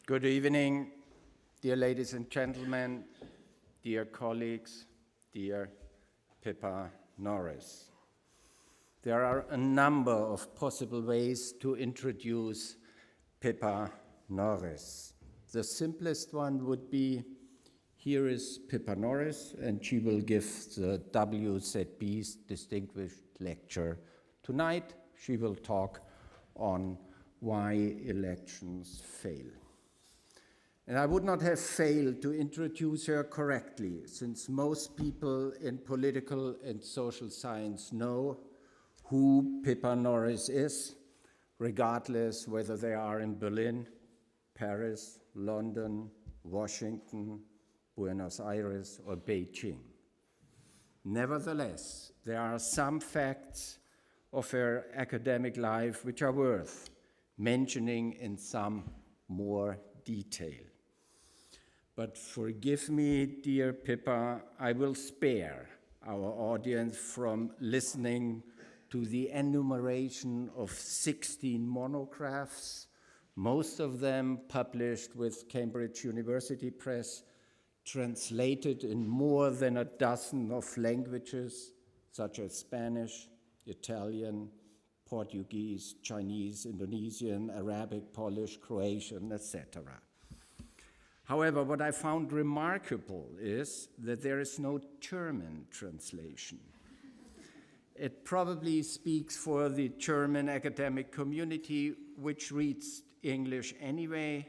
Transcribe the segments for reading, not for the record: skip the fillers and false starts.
Good evening, dear ladies and gentlemen, dear colleagues, dear Pippa Norris. There are a number of possible ways to introduce Pippa Norris. The simplest one would be, here is Pippa Norris, and she will give the WZB's distinguished lecture. Tonight, she will talk on why elections fail. And I would not have failed to introduce her correctly, since most people in political and social science know who Pippa Norris is, regardless whether they are in Berlin, Paris, London, Washington, Buenos Aires, or Beijing. Nevertheless, there are some facts of her academic life which are worth mentioning in some more detail. But forgive me, dear Pippa, I will spare our audience from listening to the enumeration of 16 monographs, most of them published with Cambridge University Press, translated in more than a dozen of languages, such as Spanish, Italian, Portuguese, Chinese, Indonesian, Arabic, Polish, Croatian, etc. However, what I found remarkable is that there is no German translation. It probably speaks for the German academic community, which reads English anyway,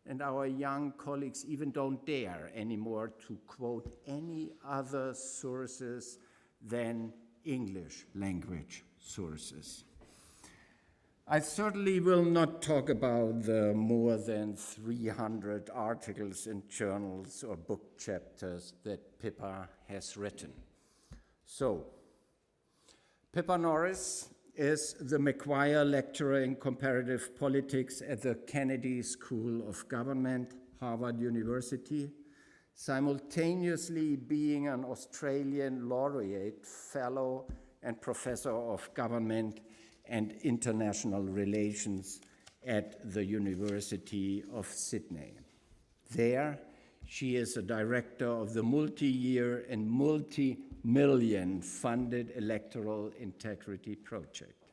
and our young colleagues even don't dare anymore to quote any other sources than English language sources. I certainly will not talk about the more than 300 articles in journals or book chapters that Pippa has written. So, Pippa Norris is the McGuire Lecturer in Comparative Politics at the Kennedy School of Government, Harvard University, simultaneously being an Australian Laureate Fellow and Professor of Government and International Relations at the University of Sydney. There, she is a director of the multi-year and multi-million funded Electoral Integrity Project.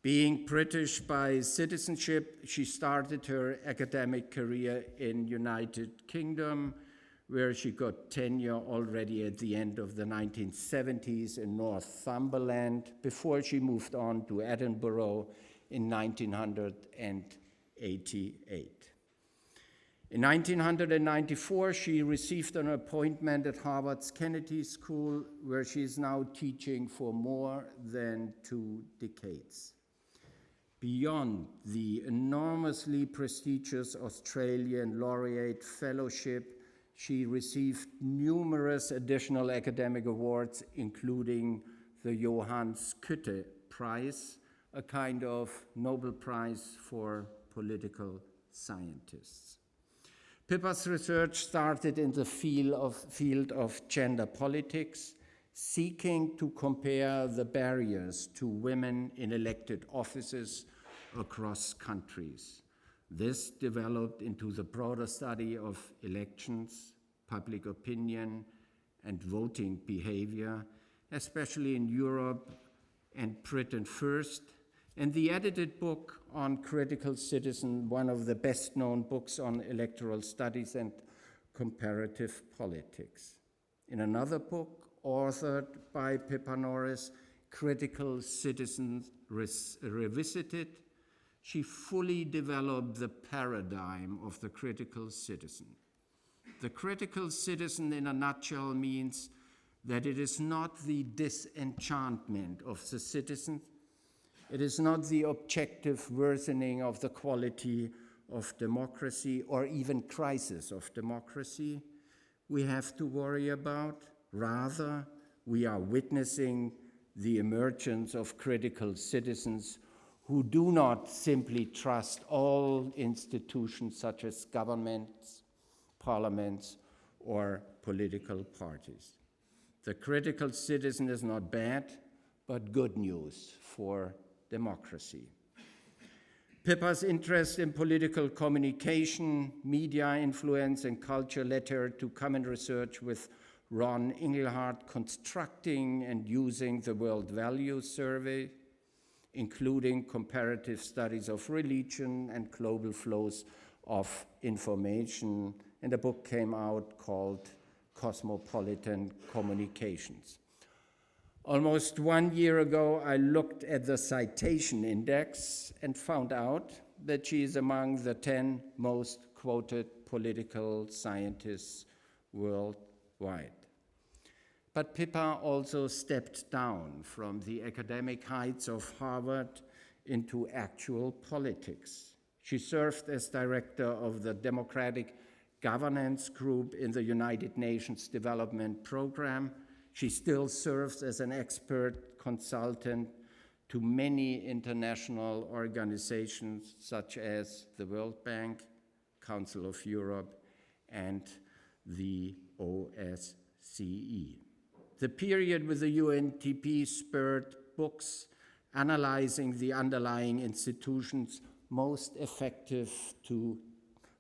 Being British by citizenship, she started her academic career in United Kingdom, where she got tenure already at the end of the 1970s in Northumberland, before she moved on to Edinburgh in 1988. In 1994, she received an appointment at Harvard's Kennedy School, where she is now teaching for more than 2 decades. Beyond the enormously prestigious Australian Laureate Fellowship, she received numerous additional academic awards, including the Johann Skytte Prize, a kind of Nobel Prize for political scientists. Pippa's research started in the field of gender politics, seeking to compare the barriers to women in elected offices across countries. This developed into the broader study of elections, public opinion, and voting behavior, especially in Europe and Britain first, and the edited book on Critical Citizen, one of the best-known books on electoral studies and comparative politics. In another book, authored by Pippa Norris, Critical Citizen Revisited, she fully developed the paradigm of the critical citizen. The critical citizen, in a nutshell, means that it is not the disenchantment of the citizen, it is not the objective worsening of the quality of democracy or even crisis of democracy we have to worry about. Rather, we are witnessing the emergence of critical citizens who do not simply trust all institutions such as governments, parliaments, or political parties. The critical citizen is not bad, but good news for democracy. Pippa's interest in political communication, media influence, and culture led her to come and research with Ron Inglehart, constructing and using the World Values Survey, including comparative studies of religion and global flows of information. And a book came out called Cosmopolitan Communications. Almost 1 year ago, I looked at the citation index and found out that she is among the 10 most quoted political scientists worldwide. But Pippa also stepped down from the academic heights of Harvard into actual politics. She served as director of the Democratic Governance Group in the United Nations Development Program. She still serves as an expert consultant to many international organizations such as the World Bank, Council of Europe, and the OSCE. The period with the UNDP spurred books analyzing the underlying institutions most effective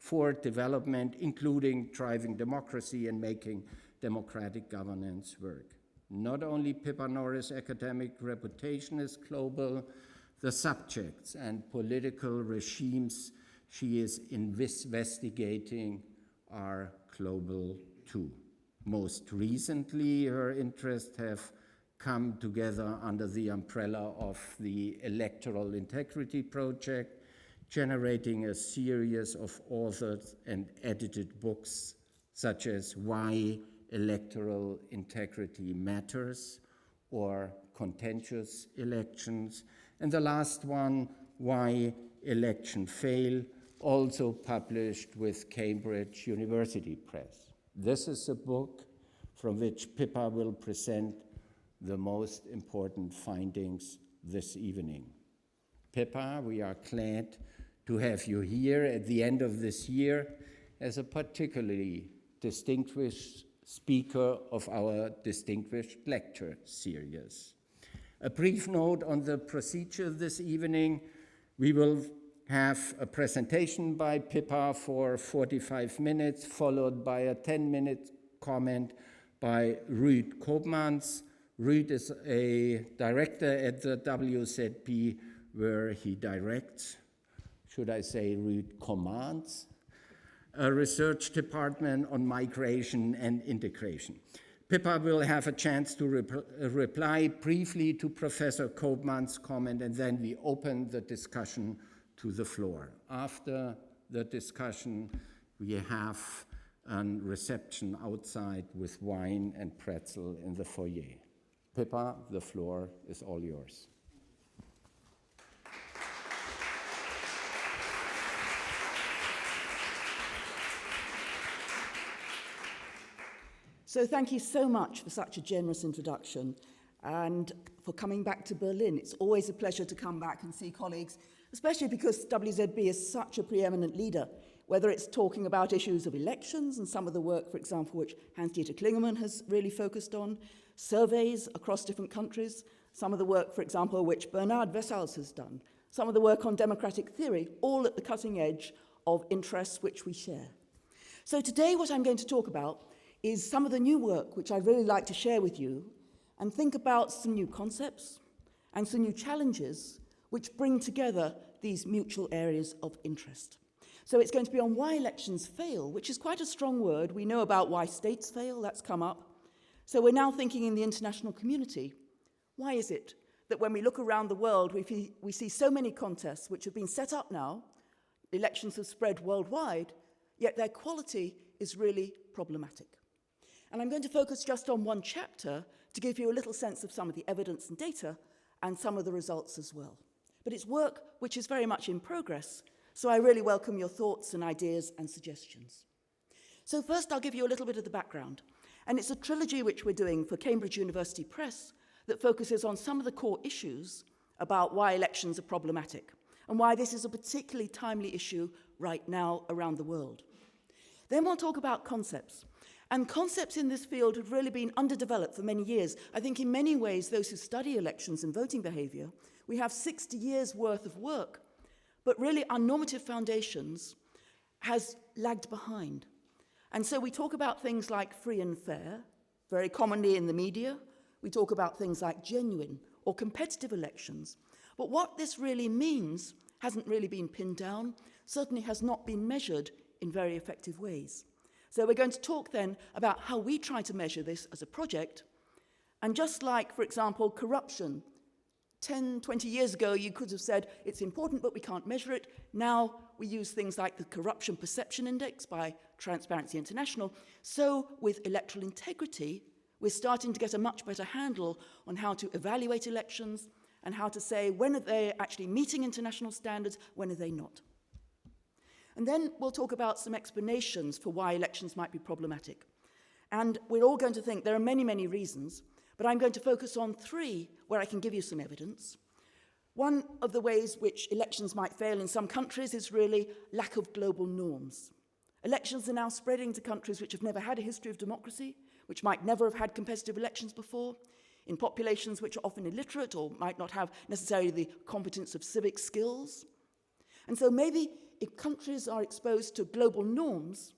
for development, including driving democracy and making democratic governance work. Not only Pippa Norris' academic reputation is global, the subjects and political regimes she is investigating are global too. Most recently, her interests have come together under the umbrella of the Electoral Integrity Project, generating a series of authored and edited books such as Why Electoral Integrity Matters or Contentious Elections, and the last one, Why Elections Fail, also published with Cambridge University Press. This is a book from which Pippa will present the most important findings this evening. Pippa, we are glad to have you here at the end of this year as a particularly distinguished speaker of our distinguished lecture series. A brief note on the procedure this evening. We will have a presentation by Pippa for 45 minutes, followed by a 10-minute comment by Ruud Koopmans. Ruud is a director at the WZP where he directs, should I say Ruud commands, a research department on migration and integration. Pippa will have a chance to reply briefly to Professor Koopmans' comment, and then we open the discussion to the floor. After the discussion, we have a reception outside with wine and pretzel in the foyer. Pippa, the floor is all yours. So thank you so much for such a generous introduction and for coming back to Berlin. It's always a pleasure to come back and see colleagues, especially because WZB is such a preeminent leader, whether it's talking about issues of elections and some of the work, for example, which Hans-Dieter Klingemann has really focused on, surveys across different countries, some of the work, for example, which Bernard Wessels has done, some of the work on democratic theory, all at the cutting edge of interests which we share. So today what I'm going to talk about is some of the new work which I'd really like to share with you and think about some new concepts and some new challenges which bring together these mutual areas of interest. So it's going to be on why elections fail, which is quite a strong word. We know about why states fail, that's come up. So we're now thinking in the international community, why is it that when we look around the world, we see so many contests which have been set up now, elections have spread worldwide, yet their quality is really problematic. And I'm going to focus just on one chapter to give you a little sense of some of the evidence and data and some of the results as well. But it's work which is very much in progress, so I really welcome your thoughts and ideas and suggestions. So first I'll give you a little bit of the background. And it's a trilogy which we're doing for Cambridge University Press that focuses on some of the core issues about why elections are problematic and why this is a particularly timely issue right now around the world. Then we'll talk about concepts. And concepts in this field have really been underdeveloped for many years. I think in many ways, those who study elections and voting behavior, we have 60 years worth of work, but really our normative foundations has lagged behind. And so we talk about things like free and fair, very commonly in the media. We talk about things like genuine or competitive elections. But what this really means hasn't really been pinned down, certainly has not been measured in very effective ways. So we're going to talk then about how we try to measure this as a project. And just like, for example, corruption, 10, 20 years ago, you could have said it's important, but we can't measure it. Now we use things like the Corruption Perception Index by Transparency International. So with electoral integrity, we're starting to get a much better handle on how to evaluate elections and how to say when are they actually meeting international standards, when are they not. And then we'll talk about some explanations for why elections might be problematic. And we're all going to think there are many, many reasons, but I'm going to focus on 3 where I can give you some evidence. One of the ways which elections might fail in some countries is really lack of global norms. Elections are now spreading to countries which have never had a history of democracy, which might never have had competitive elections before, in populations which are often illiterate or might not have necessarily the competence of civic skills. And so maybe if countries are exposed to global norms,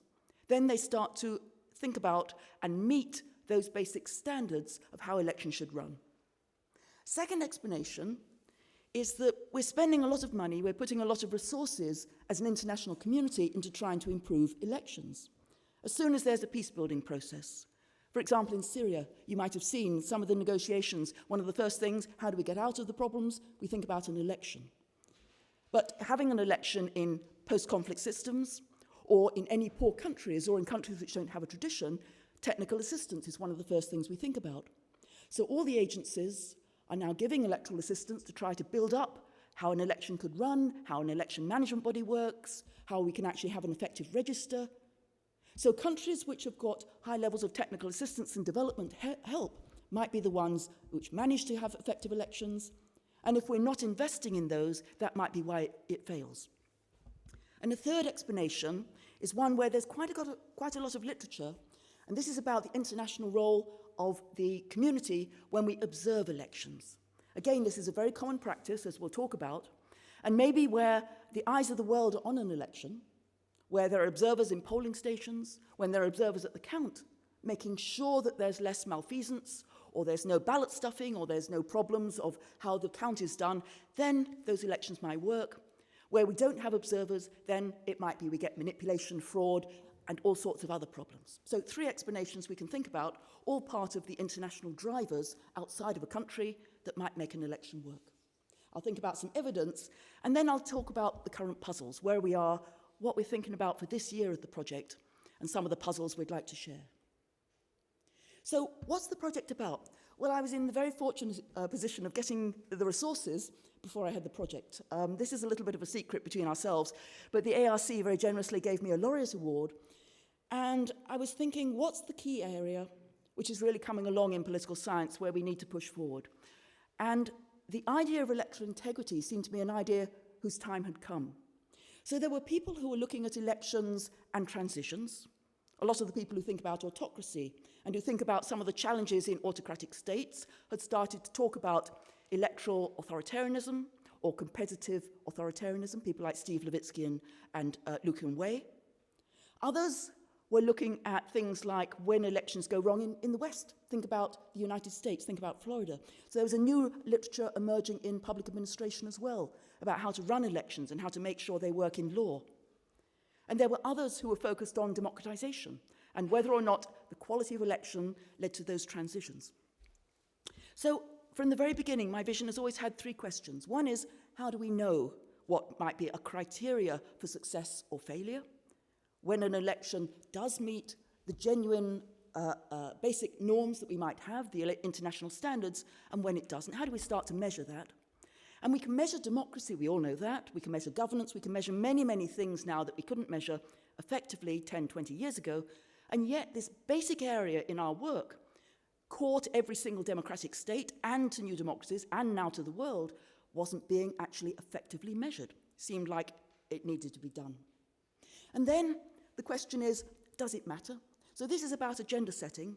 then they start to think about and meet those basic standards of how elections should run. Second explanation is that we're spending a lot of money, we're putting a lot of resources as an international community into trying to improve elections. As soon as there's a peace-building process, for example, in Syria, you might have seen some of the negotiations. One of the first things, how do we get out of the problems? We think about an election. But having an election in post-conflict systems, or in any poor countries, or in countries which don't have a tradition, technical assistance is one of the first things we think about. So all the agencies are now giving electoral assistance to try to build up how an election could run, how an election management body works, how we can actually have an effective register. So countries which have got high levels of technical assistance and development help might be the ones which manage to have effective elections. And if we're not investing in those, that might be why it fails. And a third explanation is one where there's quite a lot of literature, and this is about the international role of the community when we observe elections. Again, this is a very common practice, as we'll talk about, and maybe where the eyes of the world are on an election, where there are observers in polling stations, when there are observers at the count, making sure that there's less malfeasance, or there's no ballot stuffing, or there's no problems of how the count is done, then those elections might work. Where we don't have observers, then it might be we get manipulation, fraud, and all sorts of other problems. So 3 explanations we can think about, all part of the international drivers outside of a country that might make an election work. I'll think about some evidence, and then I'll talk about the current puzzles, where we are, what we're thinking about for this year of the project, and some of the puzzles we'd like to share. So what's the project about? Well, I was in the very fortunate position of getting the resources before I had the project. This is a little bit of a secret between ourselves, but the ARC very generously gave me a Laureate Award, and I was thinking, what's the key area which is really coming along in political science where we need to push forward? And the idea of electoral integrity seemed to be an idea whose time had come. So there were people who were looking at elections and transitions, a lot of the people who think about autocracy and who think about some of the challenges in autocratic states had started to talk about electoral authoritarianism or competitive authoritarianism, people like Steve Levitsky and Lu Wei. Others were looking at things like when elections go wrong in the West. Think about the United States, think about Florida. So there was a new literature emerging in public administration as well about how to run elections and how to make sure they work in law. And there were others who were focused on democratization and whether or not the quality of election led to those transitions. So from the very beginning, my vision has always had 3 questions. One is, how do we know what might be a criteria for success or failure? When an election does meet the genuine basic norms that we might have, the international standards, and when it doesn't, how do we start to measure that? And we can measure democracy, we all know that. We can measure governance, we can measure many, many things now that we couldn't measure effectively 10, 20 years ago. And yet this basic area in our work, core to every single democratic state and to new democracies and now to the world, wasn't being actually effectively measured. Seemed like it needed to be done. And then the question is, does it matter? So this is about agenda setting.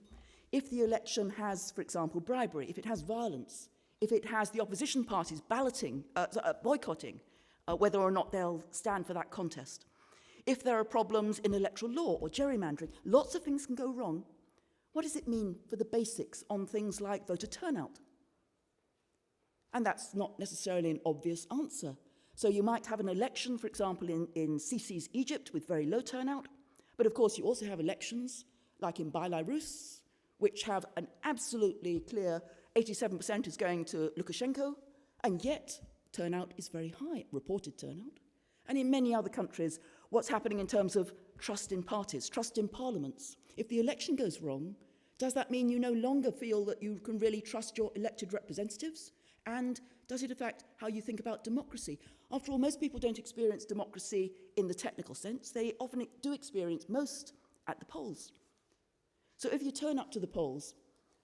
If the election has, for example, bribery, if it has violence, if it has the opposition parties boycotting, whether or not they'll stand for that contest. If there are problems in electoral law or gerrymandering, lots of things can go wrong. What does it mean for the basics on things like voter turnout? And that's not necessarily an obvious answer. So you might have an election, for example, in Sisi's Egypt with very low turnout, but of course you also have elections like in Belarus, which have an absolutely clear 87% is going to Lukashenko, and yet turnout is very high, reported turnout. And in many other countries, what's happening in terms of trust in parties, trust in parliaments? If the election goes wrong, does that mean you no longer feel that you can really trust your elected representatives? And does it affect how you think about democracy? After all, most people don't experience democracy in the technical sense. They often do experience most at the polls. So if you turn up to the polls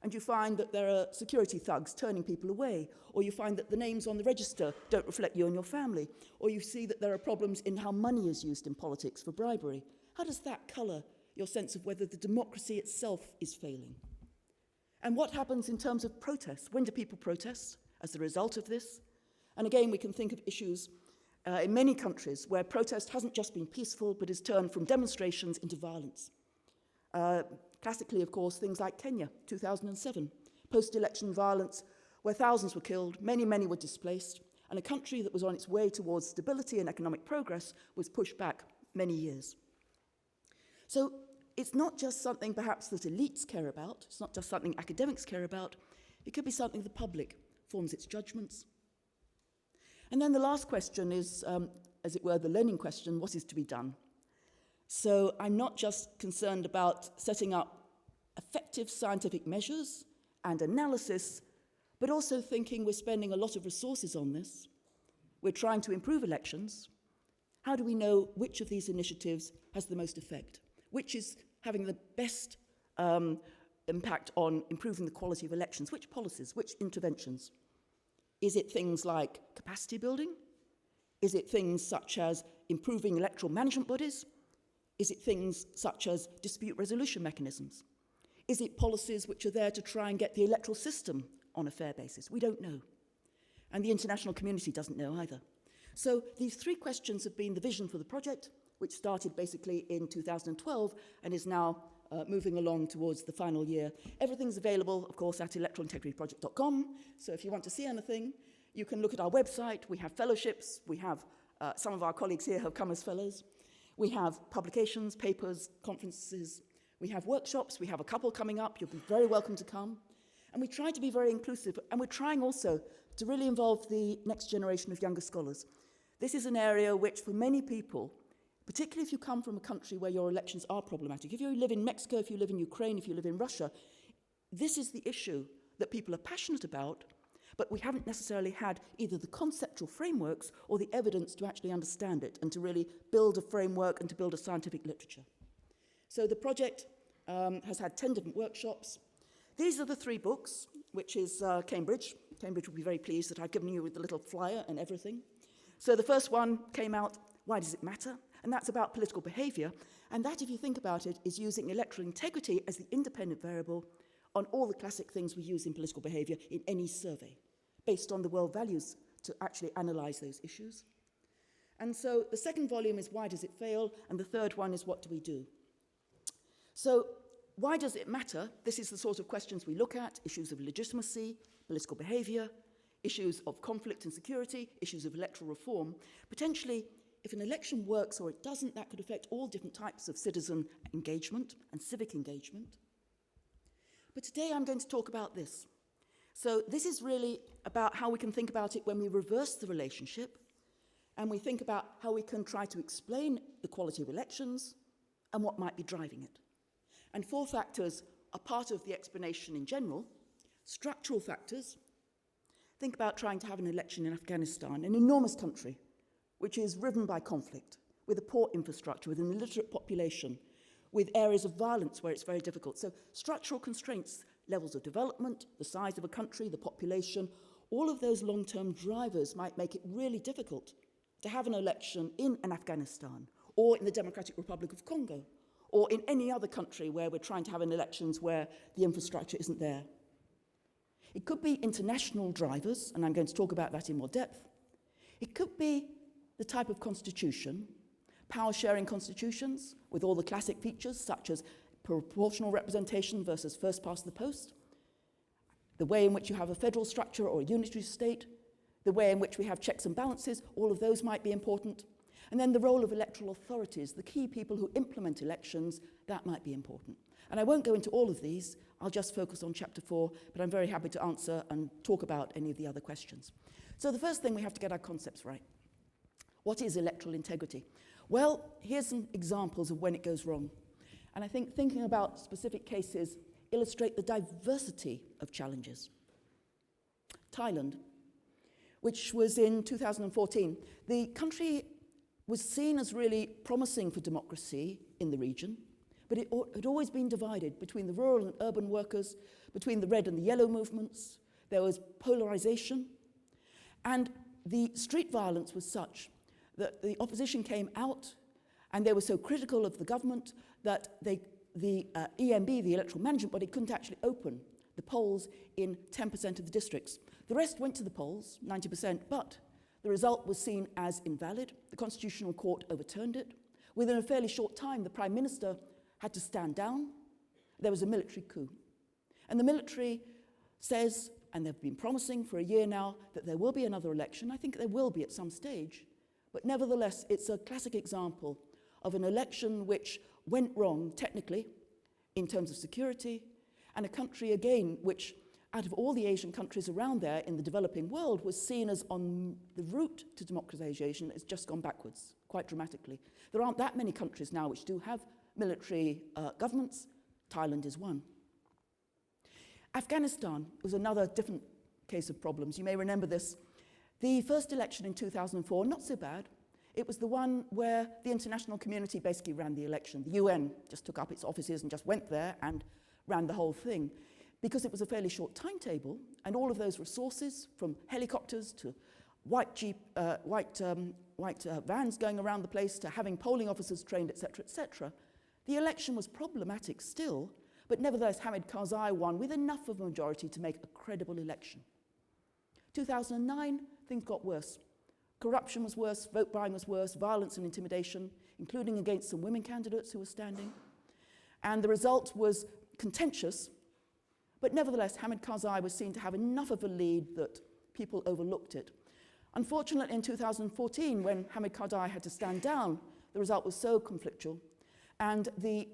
and you find that there are security thugs turning people away, or you find that the names on the register don't reflect you and your family, or you see that there are problems in how money is used in politics for bribery, how does that colour your sense of whether the democracy itself is failing? And what happens in terms of protests? When do people protest as a result of this? And again, we can think of issues in many countries where protest hasn't just been peaceful, but has turned from demonstrations into violence. Classically, of course, things like Kenya, 2007, post-election violence where thousands were killed, many were displaced, and a country that was on its way towards stability and economic progress was pushed back many years. So it's not just something perhaps that elites care about, it's not just something academics care about, it could be something the public forms its judgments. And then the last question is, as it were, the learning question, what is to be done? So I'm not just concerned about setting up effective scientific measures and analysis, but also thinking we're spending a lot of resources on this. We're trying to improve elections. How do we know which of these initiatives has the most effect? Which is having the best impact on improving the quality of elections? Which policies, which interventions? Is it things like capacity building? Is it things such as improving electoral management bodies? Is it things such as dispute resolution mechanisms? Is it policies which are there to try and get the electoral system on a fair basis? We don't know. And the international community doesn't know either. So these three questions have been the vision for the project, which started basically in 2012 and is now moving along towards the final year. Everything's available, of course, at electoralintegrityproject.com. So if you want to see anything, you can look at our website. We have fellowships. We have some of our colleagues here have come as fellows. We have publications, papers, conferences. We have workshops. We have a couple coming up. You'll be very welcome to come. And we try to be very inclusive. And we're trying also to really involve the next generation of younger scholars. This is an area which, for many people, particularly if you come from a country where your elections are problematic, if you live in Mexico, if you live in Ukraine, if you live in Russia, this is the issue that people are passionate about, but we haven't necessarily had either the conceptual frameworks or the evidence to actually understand it and to really build a framework and to build a scientific literature. So the project has had 10 different workshops. These are the 3 books, which is Cambridge. Cambridge will be very pleased that I've given you with the little flyer and everything. So the first one came out, Why Does It Matter? And that's about political behaviour. And that, if you think about it, is using electoral integrity as the independent variable on all the classic things we use in political behaviour in any survey, based on the world values to actually analyse those issues. And so the second volume is Why Does It Fail? And the third one is What Do We Do? So why does it matter? This is the sort of questions we look at, issues of legitimacy, political behaviour, issues of conflict and security, issues of electoral reform. Potentially, if an election works or it doesn't, that could affect all different types of citizen engagement and civic engagement. But today I'm going to talk about this. So this is really about how we can think about it when we reverse the relationship and we think about how we can try to explain the quality of elections and what might be driving it. And 4 factors are part of the explanation in general. Structural factors. Think about trying to have an election in Afghanistan, an enormous country, which is riven by conflict, with a poor infrastructure, with an illiterate population, with areas of violence where it's very difficult. So structural constraints, levels of development, the size of a country, the population, all of those long-term drivers might make it really difficult to have an election in Afghanistan or in the Democratic Republic of Congo or in any other country where we're trying to have an elections where the infrastructure isn't there. It could be international drivers, and I'm going to talk about that in more depth. It could be the type of constitution, power-sharing constitutions with all the classic features such as proportional representation versus first past the post, the way in which you have a federal structure or a unitary state, the way in which we have checks and balances, all of those might be important. And then the role of electoral authorities, the key people who implement elections, that might be important. And I won't go into all of these, I'll just focus on chapter 4, but I'm very happy to answer and talk about any of the other questions. So the first thing, we have to get our concepts right. What is electoral integrity? Well, here's some examples of when it goes wrong. And I think thinking about specific cases illustrate the diversity of challenges. Thailand, which was in 2014, the country was seen as really promising for democracy in the region, but it had always been divided between the rural and urban workers, between the red and the yellow movements. There was polarization, and the street violence was such that the opposition came out and they were so critical of the government that the EMB, the electoral management body, couldn't actually open the polls in 10% of the districts. The rest went to the polls, 90%, but the result was seen as invalid. The Constitutional Court overturned it. Within a fairly short time, the Prime Minister had to stand down. There was a military coup. And the military says, and they've been promising for a year now, that there will be another election. I think there will be at some stage. But nevertheless, it's a classic example of an election which went wrong technically in terms of security, and a country, again, which out of all the Asian countries around there in the developing world was seen as on the route to democratization. It's just gone backwards quite dramatically. There aren't that many countries now which do have military governments. Thailand is one. Afghanistan was another different case of problems. You may remember this. The first election in 2004, not so bad. It was the one where the international community basically ran the election. The UN just took up its offices and just went there and ran the whole thing. Because it was a fairly short timetable, and all of those resources, from helicopters to white vans going around the place to having polling officers trained, etc., the election was problematic still, but nevertheless Hamid Karzai won with enough of a majority to make a credible election. 2009, things got worse. Corruption was worse, vote buying was worse, violence and intimidation, including against some women candidates who were standing. And the result was contentious, but nevertheless, Hamid Karzai was seen to have enough of a lead that people overlooked it. Unfortunately, in 2014, when Hamid Karzai had to stand down, the result was so conflictual. And the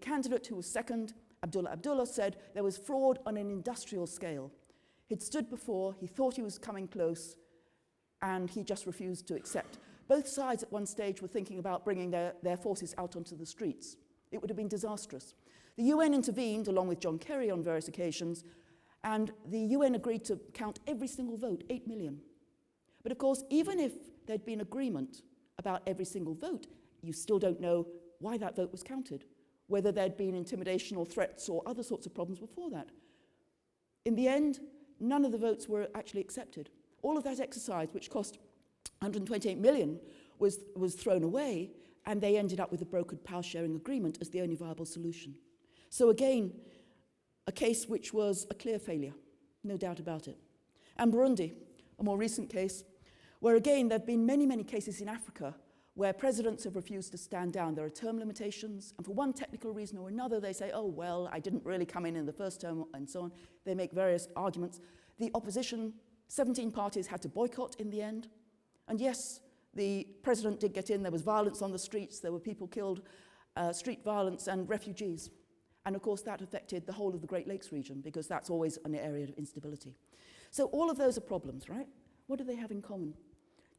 candidate who was second, Abdullah, said there was fraud on an industrial scale. He'd stood before, he thought he was coming close, and he just refused to accept. Both sides at one stage were thinking about bringing their forces out onto the streets. It would have been disastrous. The UN intervened, along with John Kerry on various occasions, and the UN agreed to count every single vote, 8 million. But of course, even if there'd been agreement about every single vote, you still don't know why that vote was counted, whether there'd been intimidation or threats or other sorts of problems before that. In the end, none of the votes were actually accepted. All of that exercise, which cost 128 million, was thrown away, and they ended up with a brokered power-sharing agreement as the only viable solution. So again, a case which was a clear failure, no doubt about it. And Burundi, a more recent case, where again there have been many, many cases in Africa where presidents have refused to stand down. There are term limitations, and for one technical reason or another, they say, oh, well, I didn't really come in the first term, and so on. They make various arguments. The opposition, 17 parties, had to boycott in the end. And yes, the president did get in. There was violence on the streets. There were people killed, street violence, and refugees. And of course, that affected the whole of the Great Lakes region, because that's always an area of instability. So all of those are problems, right? What do they have in common?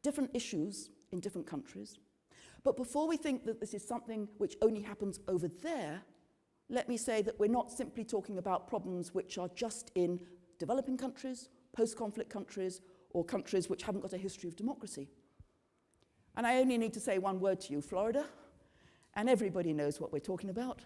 Different issues in different countries. But before we think that this is something which only happens over there, let me say that we're not simply talking about problems which are just in developing countries, post-conflict countries, or countries which haven't got a history of democracy. And I only need to say one word to you, Florida, and everybody knows what we're talking about.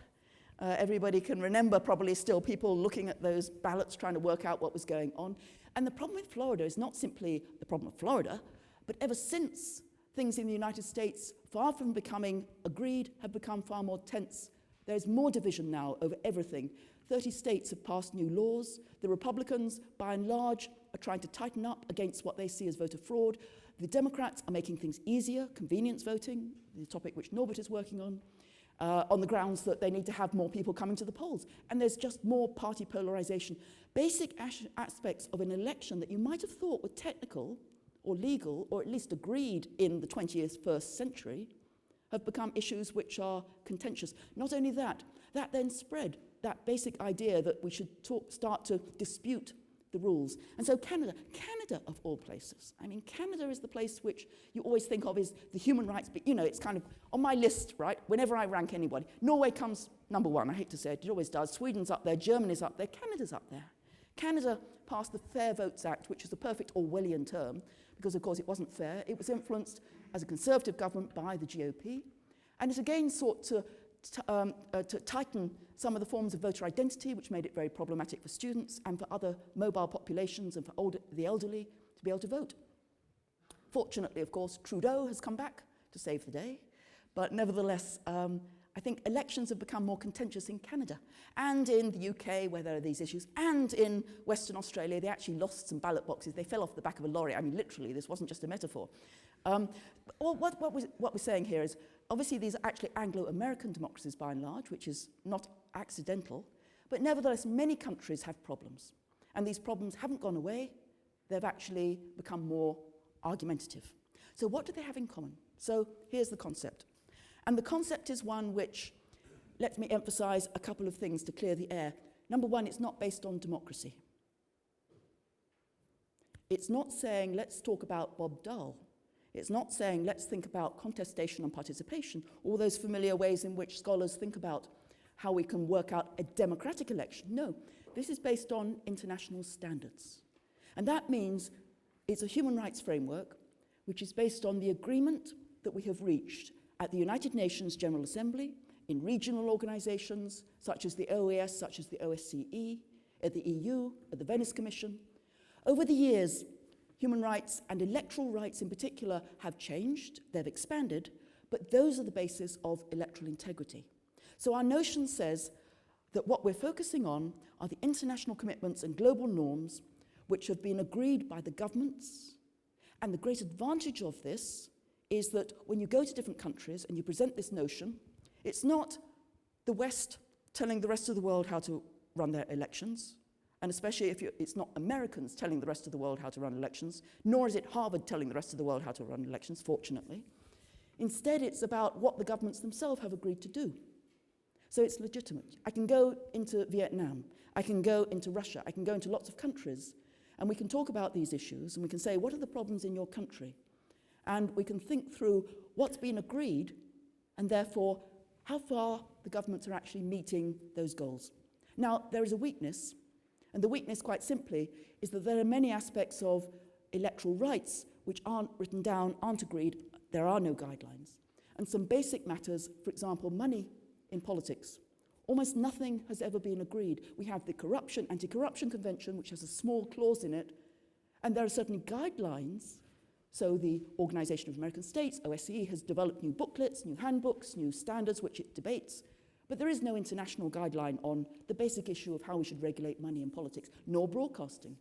Everybody can remember probably still people looking at those ballots trying to work out what was going on. And the problem with Florida is not simply the problem of Florida, but ever since things in the United States, far from becoming agreed, have become far more tense. There's more division now over everything. 30 states have passed new laws. The Republicans, by and large, are trying to tighten up against what they see as voter fraud. The Democrats are making things easier, convenience voting, the topic which Norbert is working on the grounds that they need to have more people coming to the polls. And there's just more party polarization. Basic aspects of an election that you might have thought were technical or legal, or at least agreed in the 21st century, have become issues which are contentious. Not only that, that then spread that basic idea that we should start to dispute the rules. And so Canada of all places, I mean, Canada is the place which you always think of as the human rights, but you know, it's kind of on my list, right? Whenever I rank anybody, Norway comes number one, I hate to say it, it always does. Sweden's up there, Germany's up there, Canada's up there. Canada passed the Fair Votes Act, which is a perfect Orwellian term, because of course it wasn't fair. It was influenced as a Conservative government by the GOP, and it again sought to tighten some of the forms of voter identity, which made it very problematic for students and for other mobile populations and for the elderly to be able to vote. Fortunately, of course, Trudeau has come back to save the day, but nevertheless, I think elections have become more contentious in Canada and in the UK, where there are these issues, and in Western Australia. They actually lost some ballot boxes. They fell off the back of a lorry. I mean, literally, this wasn't just a metaphor. What we're saying here is, obviously, these are actually Anglo-American democracies by and large, which is not accidental, but nevertheless, many countries have problems. And these problems haven't gone away. They've actually become more argumentative. So what do they have in common? So here's the concept. And the concept is one which, let me emphasize a couple of things to clear the air. Number one, it's not based on democracy. It's not saying, let's talk about Bob Dole. It's not saying, let's think about contestation and participation, all those familiar ways in which scholars think about how we can work out a democratic election. No, this is based on international standards. And that means it's a human rights framework which is based on the agreement that we have reached at the United Nations General Assembly, in regional organizations such as the OAS, such as the OSCE, at the EU, at the Venice Commission. Over the years, human rights and electoral rights in particular have changed, they've expanded, but those are the basis of electoral integrity. So our notion says that what we're focusing on are the international commitments and global norms which have been agreed by the governments. And the great advantage of this is that when you go to different countries and you present this notion, it's not the West telling the rest of the world how to run their elections, and especially if it's not Americans telling the rest of the world how to run elections, nor is it Harvard telling the rest of the world how to run elections, fortunately. Instead, it's about what the governments themselves have agreed to do. So it's legitimate. I can go into Vietnam, I can go into Russia, I can go into lots of countries, and we can talk about these issues, and we can say, what are the problems in your country? And we can think through what's been agreed, and therefore how far the governments are actually meeting those goals. Now, there is a weakness, and the weakness, quite simply, is that there are many aspects of electoral rights which aren't written down, aren't agreed, there are no guidelines. And some basic matters, for example, money in politics, almost nothing has ever been agreed. We have the Anti-Corruption Convention, which has a small clause in it, and there are certainly guidelines. So the Organization of American States, OSCE, has developed new booklets, new handbooks, new standards which it debates, but there is no international guideline on the basic issue of how we should regulate money in politics, nor broadcasting.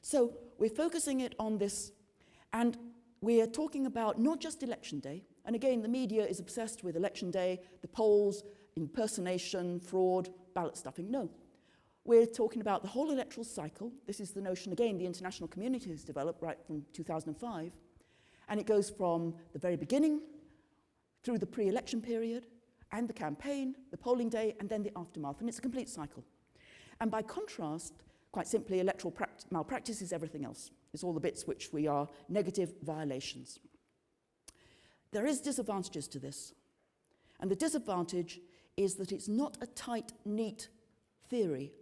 So we're focusing it on this, and we are talking about not just election day, and again, the media is obsessed with election day, the polls, impersonation, fraud, ballot stuffing. No. We're talking about the whole electoral cycle. This is the notion, again, the international community has developed right from 2005. And it goes from the very beginning through the pre-election period and the campaign, the polling day, and then the aftermath. And it's a complete cycle. And by contrast, quite simply, electoral malpractice is everything else. It's all the bits which we are negative violations. There is disadvantages to this. And the disadvantage is that it's not a tight, neat theory,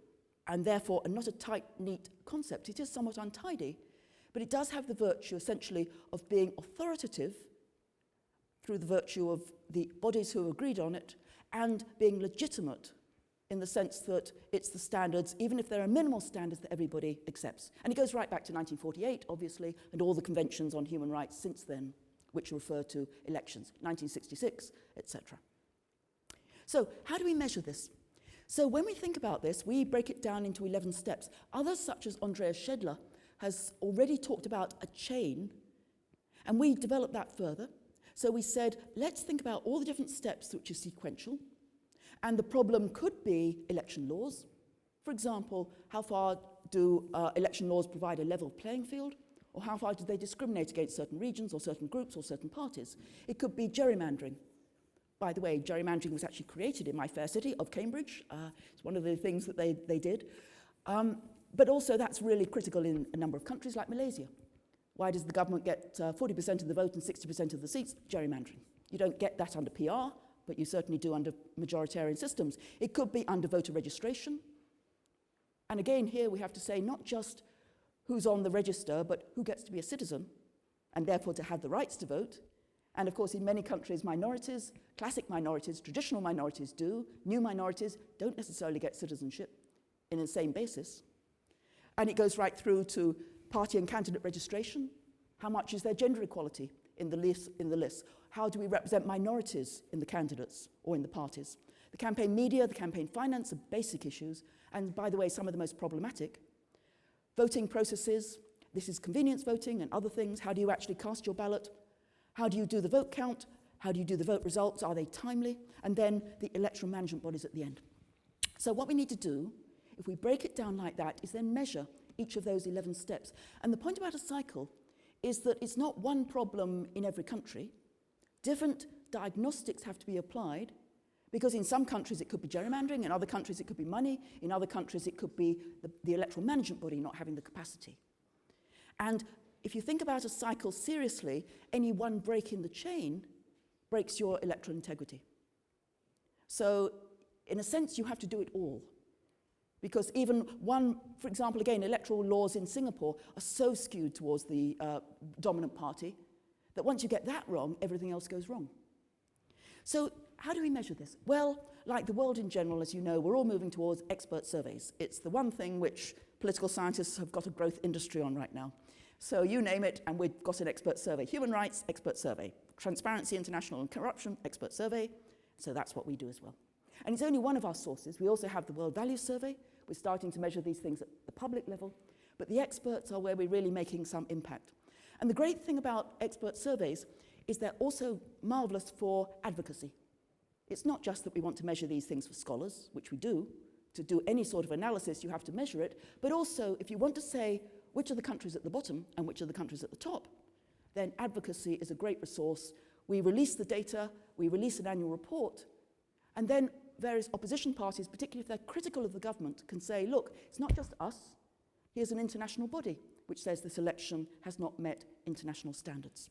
and therefore not a tight, neat concept. It is somewhat untidy, but it does have the virtue, essentially, of being authoritative through the virtue of the bodies who have agreed on it, and being legitimate in the sense that it's the standards, even if there are minimal standards that everybody accepts. And it goes right back to 1948, obviously, and all the conventions on human rights since then, which refer to elections, 1966, etc. So how do we measure this? So when we think about this, we break it down into 11 steps. Others, such as Andreas Schedler, has already talked about a chain, and we developed that further. So we said, let's think about all the different steps which are sequential, and the problem could be election laws. For example, how far do election laws provide a level playing field, or how far do they discriminate against certain regions or certain groups or certain parties? It could be gerrymandering. By the way, gerrymandering was actually created in my fair city of Cambridge. It's one of the things that they did. But also that's really critical in a number of countries like Malaysia. Why does the government get 40% of the vote and 60% of the seats? Gerrymandering. You don't get that under PR, but you certainly do under majoritarian systems. It could be under voter registration. And again, here we have to say not just who's on the register, but who gets to be a citizen, and therefore to have the rights to vote. And of course, in many countries, minorities, classic minorities, traditional minorities do. New minorities don't necessarily get citizenship in the same basis. And it goes right through to party and candidate registration. How much is there gender equality in the list? How do we represent minorities in the candidates or in the parties? The campaign media, the campaign finance are basic issues, and by the way, some of the most problematic. Voting processes, this is convenience voting and other things. How do you actually cast your ballot? How do you do the vote count? How do you do the vote results? Are they timely? And then the electoral management bodies at the end. So what we need to do, if we break it down like that, is then measure each of those 11 steps. And the point about a cycle is that it's not one problem in every country. Different diagnostics have to be applied, because in some countries it could be gerrymandering, in other countries it could be money, in other countries it could be the electoral management body not having the capacity. And if you think about a cycle seriously, any one break in the chain breaks your electoral integrity. So in a sense, you have to do it all. Because even one, for example, again, electoral laws in Singapore are so skewed towards the dominant party that once you get that wrong, everything else goes wrong. So how do we measure this? Well, like the world in general, as you know, we're all moving towards expert surveys. It's the one thing which political scientists have got a growth industry on right now. So you name it, and we've got an expert survey. Human rights, expert survey. Transparency International and corruption, expert survey. So that's what we do as well. And it's only one of our sources. We also have the World Values Survey. We're starting to measure these things at the public level. But the experts are where we're really making some impact. And the great thing about expert surveys is they're also marvelous for advocacy. It's not just that we want to measure these things for scholars, which we do. To do any sort of analysis, you have to measure it. But also, if you want to say which are the countries at the bottom and which are the countries at the top, then advocacy is a great resource. We release the data, we release an annual report, and then various opposition parties, particularly if they're critical of the government, can say, look, it's not just us. Here's an international body which says this election has not met international standards.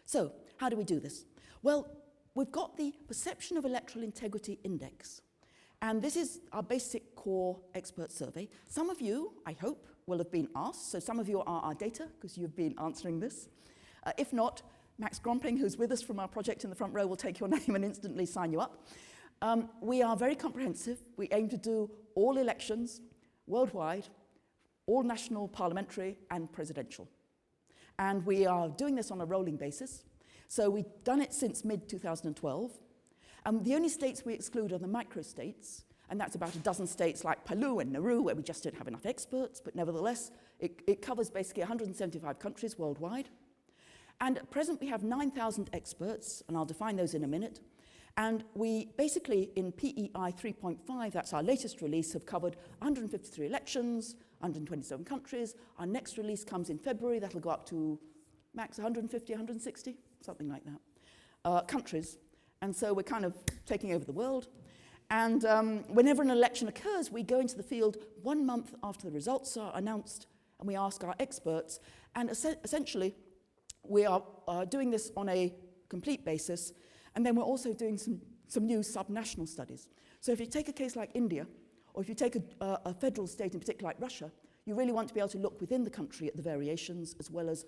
So, how do we do this? Well, we've got the Perception of Electoral Integrity Index. And this is our basic core expert survey. Some of you, I hope, will have been asked. So some of you are our data, because you've been answering this. If not, Max Gromping, who's with us from our project in the front row, will take your name and instantly sign you up. We are very comprehensive. We aim to do all elections worldwide, all national, parliamentary, and presidential. And we are doing this on a rolling basis. So we've done it since mid-2012. The only states we exclude are the micro-states, and that's about a dozen states like Palau and Nauru, where we just don't have enough experts, but nevertheless, it covers basically 175 countries worldwide. And at present, we have 9,000 experts, and I'll define those in a minute. And we basically, in PEI 3.5, that's our latest release, have covered 153 elections, 127 countries. Our next release comes in February. That'll go up to max 150, 160, something like that, countries. And so we're kind of taking over the world. And whenever an election occurs, we go into the field 1 month after the results are announced, and we ask our experts. And essentially, we are doing this on a complete basis. And then we're also doing some new subnational studies. So if you take a case like India, or if you take a federal state in particular like Russia, you really want to be able to look within the country at the variations as well as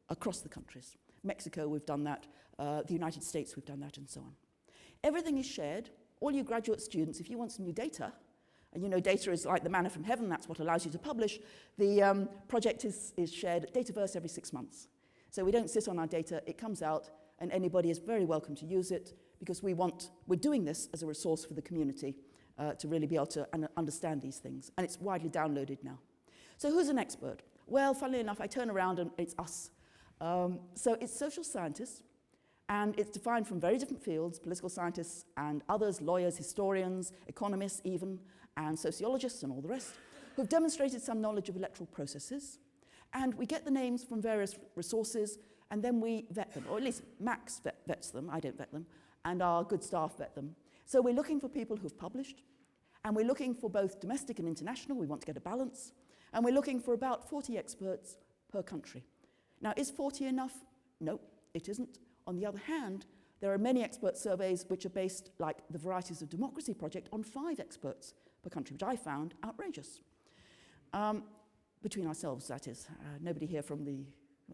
across the countries. Mexico, we've done that. The United States, we've done that, and so on. Everything is shared. All you graduate students, if you want some new data, and you know data is like the manna from heaven, that's what allows you to publish, the project is shared at Dataverse every 6 months. So we don't sit on our data, it comes out, and anybody is very welcome to use it, because we're doing this as a resource for the community to really be able to understand these things. And it's widely downloaded now. So who's an expert? Well, funnily enough, I turn around and it's us. So it's social scientists, and it's defined from very different fields, political scientists and others, lawyers, historians, economists even, and sociologists and all the rest, who've demonstrated some knowledge of electoral processes. And we get the names from various resources, and then we vet them, or at least Max vets them, I don't vet them, and our good staff vet them. So we're looking for people who've published, and we're looking for both domestic and international. We want to get a balance. And we're looking for about 40 experts per country. Now, is 40 enough? No, it isn't. On the other hand, there are many expert surveys which are based, like the Varieties of Democracy project, on 5 experts per country, which I found outrageous. Between ourselves, that is. Nobody here from the...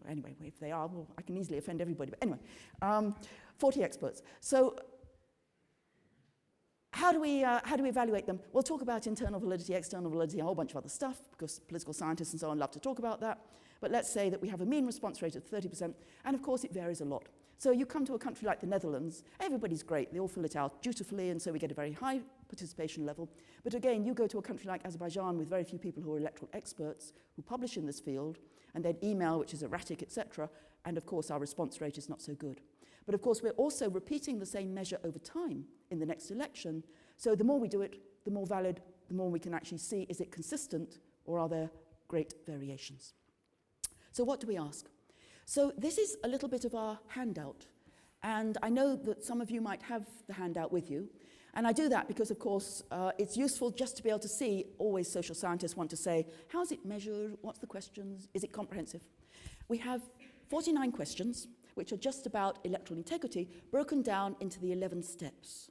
Anyway, if they are, well, I can easily offend everybody. But anyway, 40 experts. So how do we evaluate them? We'll talk about internal validity, external validity, a whole bunch of other stuff, because political scientists and so on love to talk about that. But let's say that we have a mean response rate of 30%, and of course it varies a lot. So you come to a country like the Netherlands, everybody's great, they all fill it out dutifully, and so we get a very high participation level. But again, you go to a country like Azerbaijan with very few people who are electoral experts who publish in this field, and then email, which is erratic, etc., and of course our response rate is not so good. But of course we're also repeating the same measure over time in the next election, so the more we do it, the more valid, the more we can actually see, is it consistent, or are there great variations? So what do we ask? So this is a little bit of our handout, and I know that some of you might have the handout with you, and I do that because, of course, it's useful just to be able to see. Always social scientists want to say, how's it measured, what's the questions, is it comprehensive? We have 49 questions, which are just about electoral integrity, broken down into the 11 steps.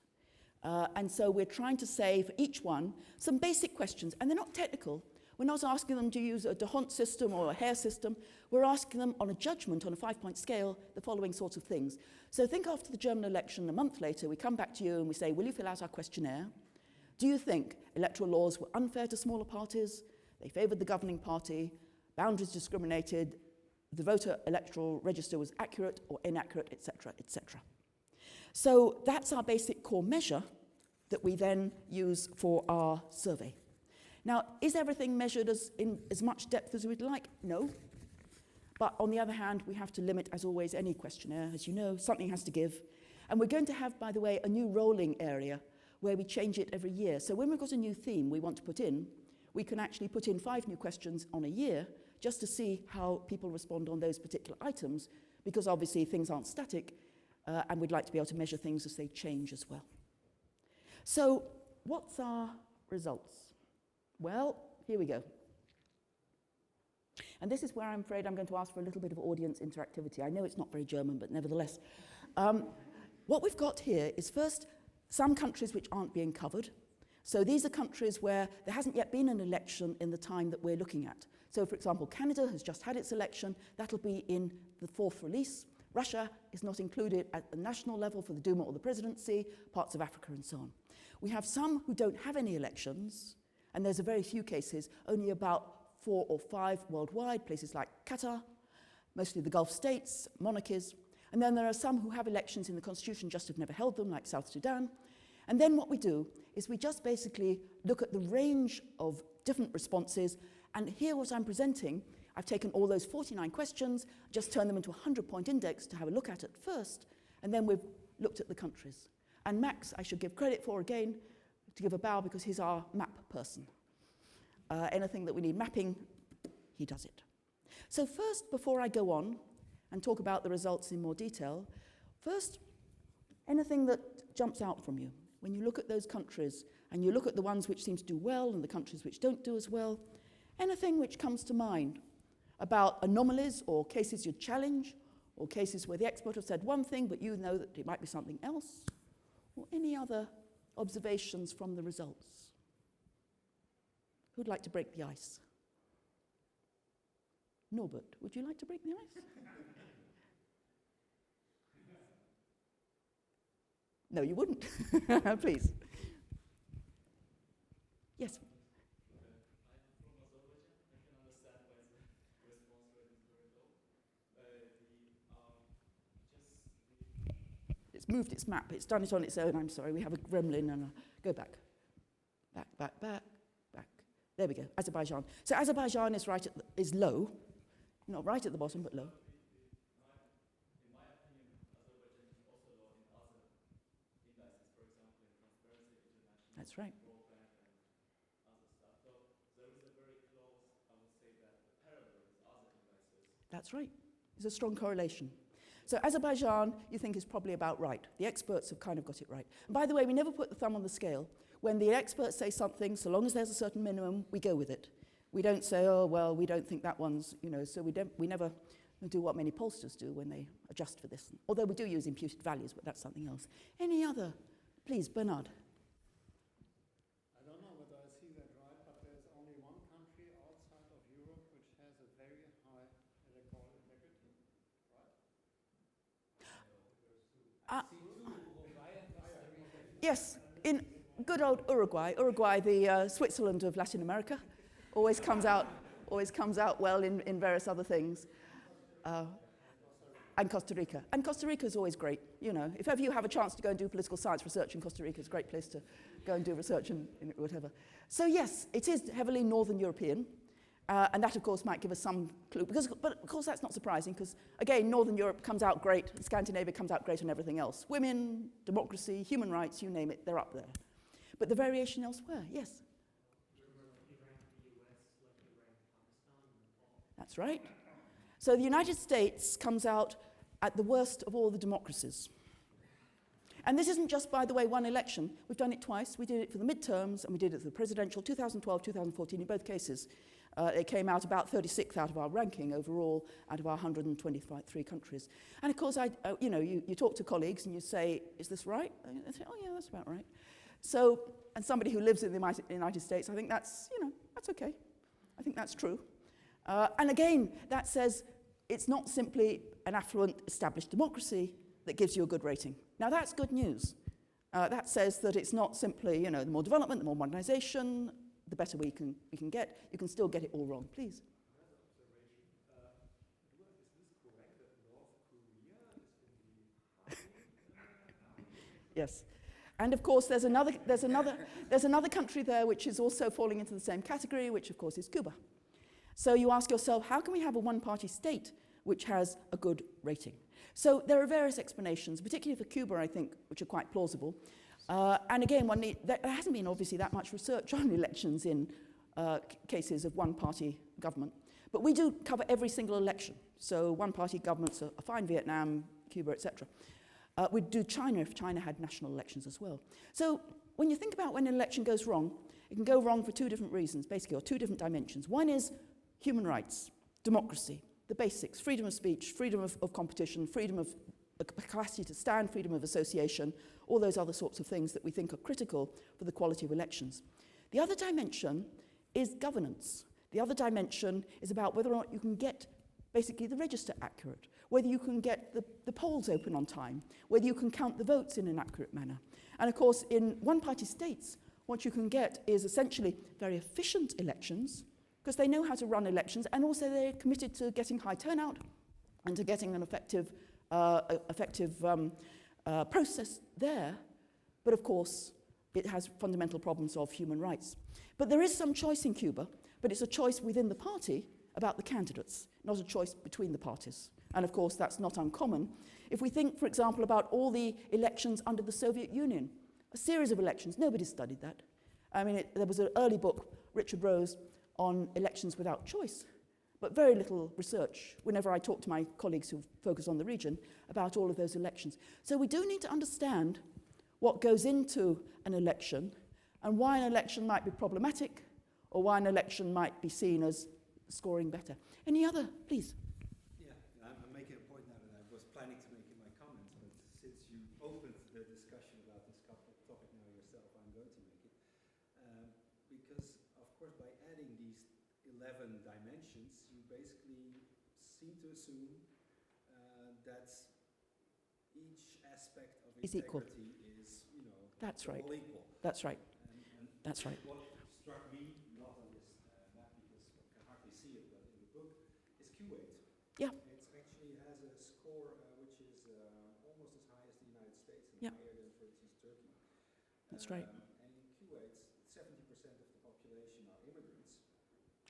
And so we're trying to say for each one some basic questions, and they're not technical. We're not asking them to use a D'Hondt system or a Hare system. We're asking them on a judgment, on a 5-point scale, the following sorts of things. So think after the German election a month later, we come back to you and we say, will you fill out our questionnaire? Do you think electoral laws were unfair to smaller parties? They favoured the governing party, boundaries discriminated, the voter electoral register was accurate or inaccurate, etc., etc. So that's our basic core measure that we then use for our survey. Now, is everything measured in as much depth as we'd like? No. But on the other hand, we have to limit, as always, any questionnaire. As you know, something has to give. And we're going to have, by the way, a new rolling area where we change it every year. So when we've got a new theme we want to put in, we can actually put in 5 new questions on a year just to see how people respond on those particular items, because obviously things aren't static, and we'd like to be able to measure things as they change as well. So what's our results? Well, here we go. And this is where I'm afraid I'm going to ask for a little bit of audience interactivity. I know it's not very German, but nevertheless. What we've got here is first some countries which aren't being covered. So these are countries where there hasn't yet been an election in the time that we're looking at. So for example, Canada has just had its election. That'll be in the 4th release. Russia is not included at the national level for the Duma or the presidency, parts of Africa and so on. We have some who don't have any elections, and there's a very few cases, only about 4 or 5 worldwide, places like Qatar, mostly the Gulf states, monarchies. And then there are some who have elections in the constitution, just have never held them, like South Sudan. And then what we do is we just basically look at the range of different responses. And here what I'm presenting, I've taken all those 49 questions, just turned them into a 100-point index to have a look at it first, and then we've looked at the countries. And Max, I should give credit for, again, to give a bow, because he's our map person. Anything that we need mapping, he does it. So first, before I go on and talk about the results in more detail, first, anything that jumps out from you. When you look at those countries, and you look at the ones which seem to do well and the countries which don't do as well, anything which comes to mind about anomalies or cases you challenge, or cases where the expert has said one thing, but you know that it might be something else, or any other observations from the results? Who'd like to break the ice? Norbert, would you like to break the ice? No, you wouldn't. Please. Yes. It's moved its map. It's done it on its own. I'm sorry. We have a gremlin and go back. Back, back, back, back. There we go, Azerbaijan. So Azerbaijan is is low, not right at the bottom, but low. In my opinion, Azerbaijan is also low in other indices, for example, in Transparency International, That's right. Wolfgang, and other stuff. So there is a very close, I would say that the parallel with other indices. That's right. There's a strong correlation. So Azerbaijan, you think, is probably about right. The experts have kind of got it right. And by the way, we never put the thumb on the scale. When the experts say something, so long as there's a certain minimum, we go with it. We don't say, oh, well, we don't think that one's, so we never do what many pollsters do when they adjust for this. Although we do use imputed values, but that's something else. Any other? Please, Bernard. I don't know whether I see that right, but there's only one country outside of Europe which has a very high electoral integrity, right? Yes, in good old Uruguay. Uruguay, the Switzerland of Latin America, always comes out well in various other things. And Costa Rica. And Costa Rica is always great. If ever you have a chance to go and do political science research in Costa Rica, it's a great place to go and do research in whatever. So yes, it is heavily Northern European. And that, of course, might give us some clue. But, of course, that's not surprising because, again, Northern Europe comes out great. Scandinavia comes out great on everything else. Women, democracy, human rights, you name it, they're up there. But the variation elsewhere, yes. That's right. So the United States comes out at the worst of all the democracies. And this isn't just, by the way, one election. We've done it twice. We did it for the midterms, and we did it for the presidential, 2012, 2014, in both cases. It came out about 36th out of our ranking overall, out of our 123 countries. And of course, you talk to colleagues and you say, is this right? And they say, oh yeah, that's about right. So, and somebody who lives in the United States, I think that's, that's okay. I think that's true. And again, that says it's not simply an affluent, established democracy that gives you a good rating. Now, that's good news. That says that it's not simply, the more development, the more modernization, the better we can get. You can still get it all wrong. Please. Yes. And of course, there's another country there which is also falling into the same category, which of course is Cuba. So you ask yourself, how can we have a one-party state which has a good rating? So there are various explanations, particularly for Cuba, I think, which are quite plausible. And again, there hasn't been obviously that much research on elections in cases of one-party government. But we do cover every single election. So one-party governments are fine, Vietnam, Cuba, etc. We'd do China if China had national elections as well. So when you think about when an election goes wrong, it can go wrong for two different reasons, basically, or two different dimensions. One is human rights, democracy, the basics, freedom of speech, freedom of competition, freedom of capacity to stand, freedom of association, all those other sorts of things that we think are critical for the quality of elections. The other dimension is governance. The other dimension is about whether or not you can get basically the register accurate, whether you can get the polls open on time, whether you can count the votes in an accurate manner. And of course, in one-party states, what you can get is essentially very efficient elections, because they know how to run elections, and also they're committed to getting high turnout and to getting an effective process there. But of course, it has fundamental problems of human rights. But there is some choice in Cuba, but it's a choice within the party about the candidates, not a choice between the parties. And of course, that's not uncommon. If we think, for example, about all the elections under the Soviet Union, a series of elections, nobody studied that. I mean, there was an early book, Richard Rose, on elections without choice, but very little research whenever I talk to my colleagues who focus on the region about all of those elections. So we do need to understand what goes into an election and why an election might be problematic or why an election might be seen as scoring better. Any other, please? Yeah, I'm making a point now that I was planning to make in my comments, but since you opened the discussion about this topic now yourself, I'm going to make it. Because, of course, by adding these 11 dimensions, you basically seem to assume that each aspect of Is equal. integrity is, That's right. all equal. That's right. And That's right. What struck me, not on this map because I can hardly see it, but in the book, is Kuwait. Yeah. It actually has a score which is almost as high as the United States and Yeah. higher than, for instance, Turkey. That's right. And in Kuwait, 70% of the population are immigrants,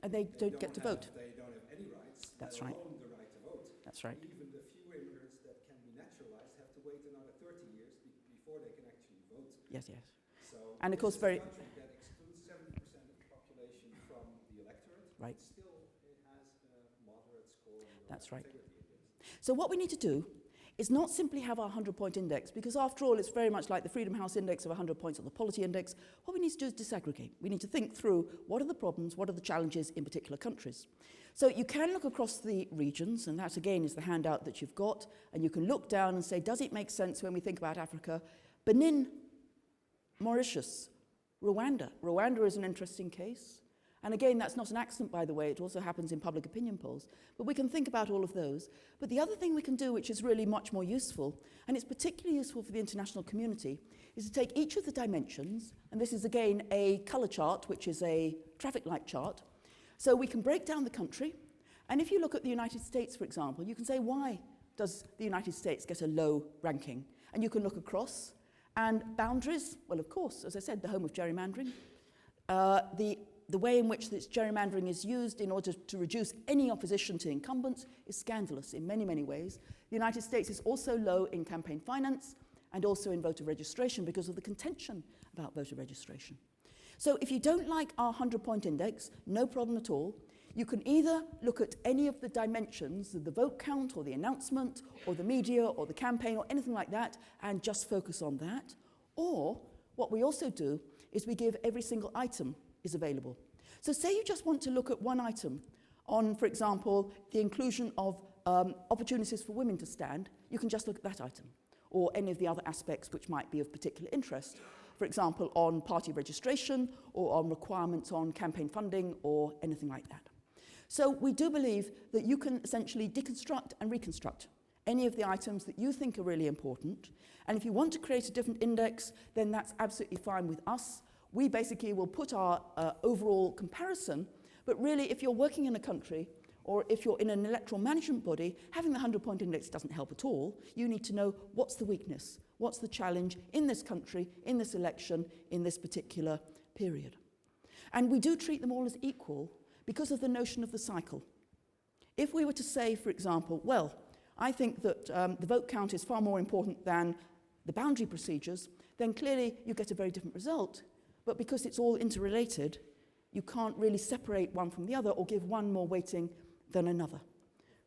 And they don't get to vote. They don't have any rights, That's let right. alone the right to vote. That's right. Even the few immigrants that can be naturalized have to wait another 30 years before they can actually vote. Yes, yes. So And of this course is very- a country that excludes 70% of the population from the electorate. Right. But still, it has a moderate score on the That's right. integrity index. So what we need to do is not simply have our 100-point index, because after all, it's very much like the Freedom House index of 100 points or the Polity index. What we need to do is disaggregate. We need to think through what are the problems, what are the challenges in particular countries. So you can look across the regions, and that again is the handout that you've got, and you can look down and say, does it make sense when we think about Africa? Benin, Mauritius, Rwanda. Rwanda is an interesting case. And again, that's not an accident, by the way. It also happens in public opinion polls. But we can think about all of those. But the other thing we can do, which is really much more useful, and it's particularly useful for the international community, is to take each of the dimensions, and this is again a colour chart, which is a traffic light chart. So we can break down the country. And if you look at the United States, for example, you can say, why does the United States get a low ranking? And you can look across. And boundaries, well, of course, as I said, the home of gerrymandering. The way in which this gerrymandering is used in order to reduce any opposition to incumbents is scandalous in many, many ways. The United States is also low in campaign finance and also in voter registration because of the contention about voter registration. So if you don't like our 100-point index, no problem at all. You can either look at any of the dimensions, the vote count or the announcement or the media or the campaign or anything like that, and just focus on that. Or what we also do is we give every single item is available. So say you just want to look at one item on, for example, the inclusion of opportunities for women to stand, you can just look at that item, or any of the other aspects which might be of particular interest. For example, on party registration, or on requirements on campaign funding, or anything like that. So we do believe that you can essentially deconstruct and reconstruct any of the items that you think are really important. And if you want to create a different index, then that's absolutely fine with us. We basically will put our overall comparison, but really if you're working in a country or if you're in an electoral management body, having the 100-point index doesn't help at all. You need to know what's the weakness, what's the challenge in this country, in this election, in this particular period. And we do treat them all as equal because of the notion of the cycle. If we were to say, for example, well, I think that the vote count is far more important than the boundary procedures, then clearly you get a very different result. But because it's all interrelated, you can't really separate one from the other or give one more weighting than another.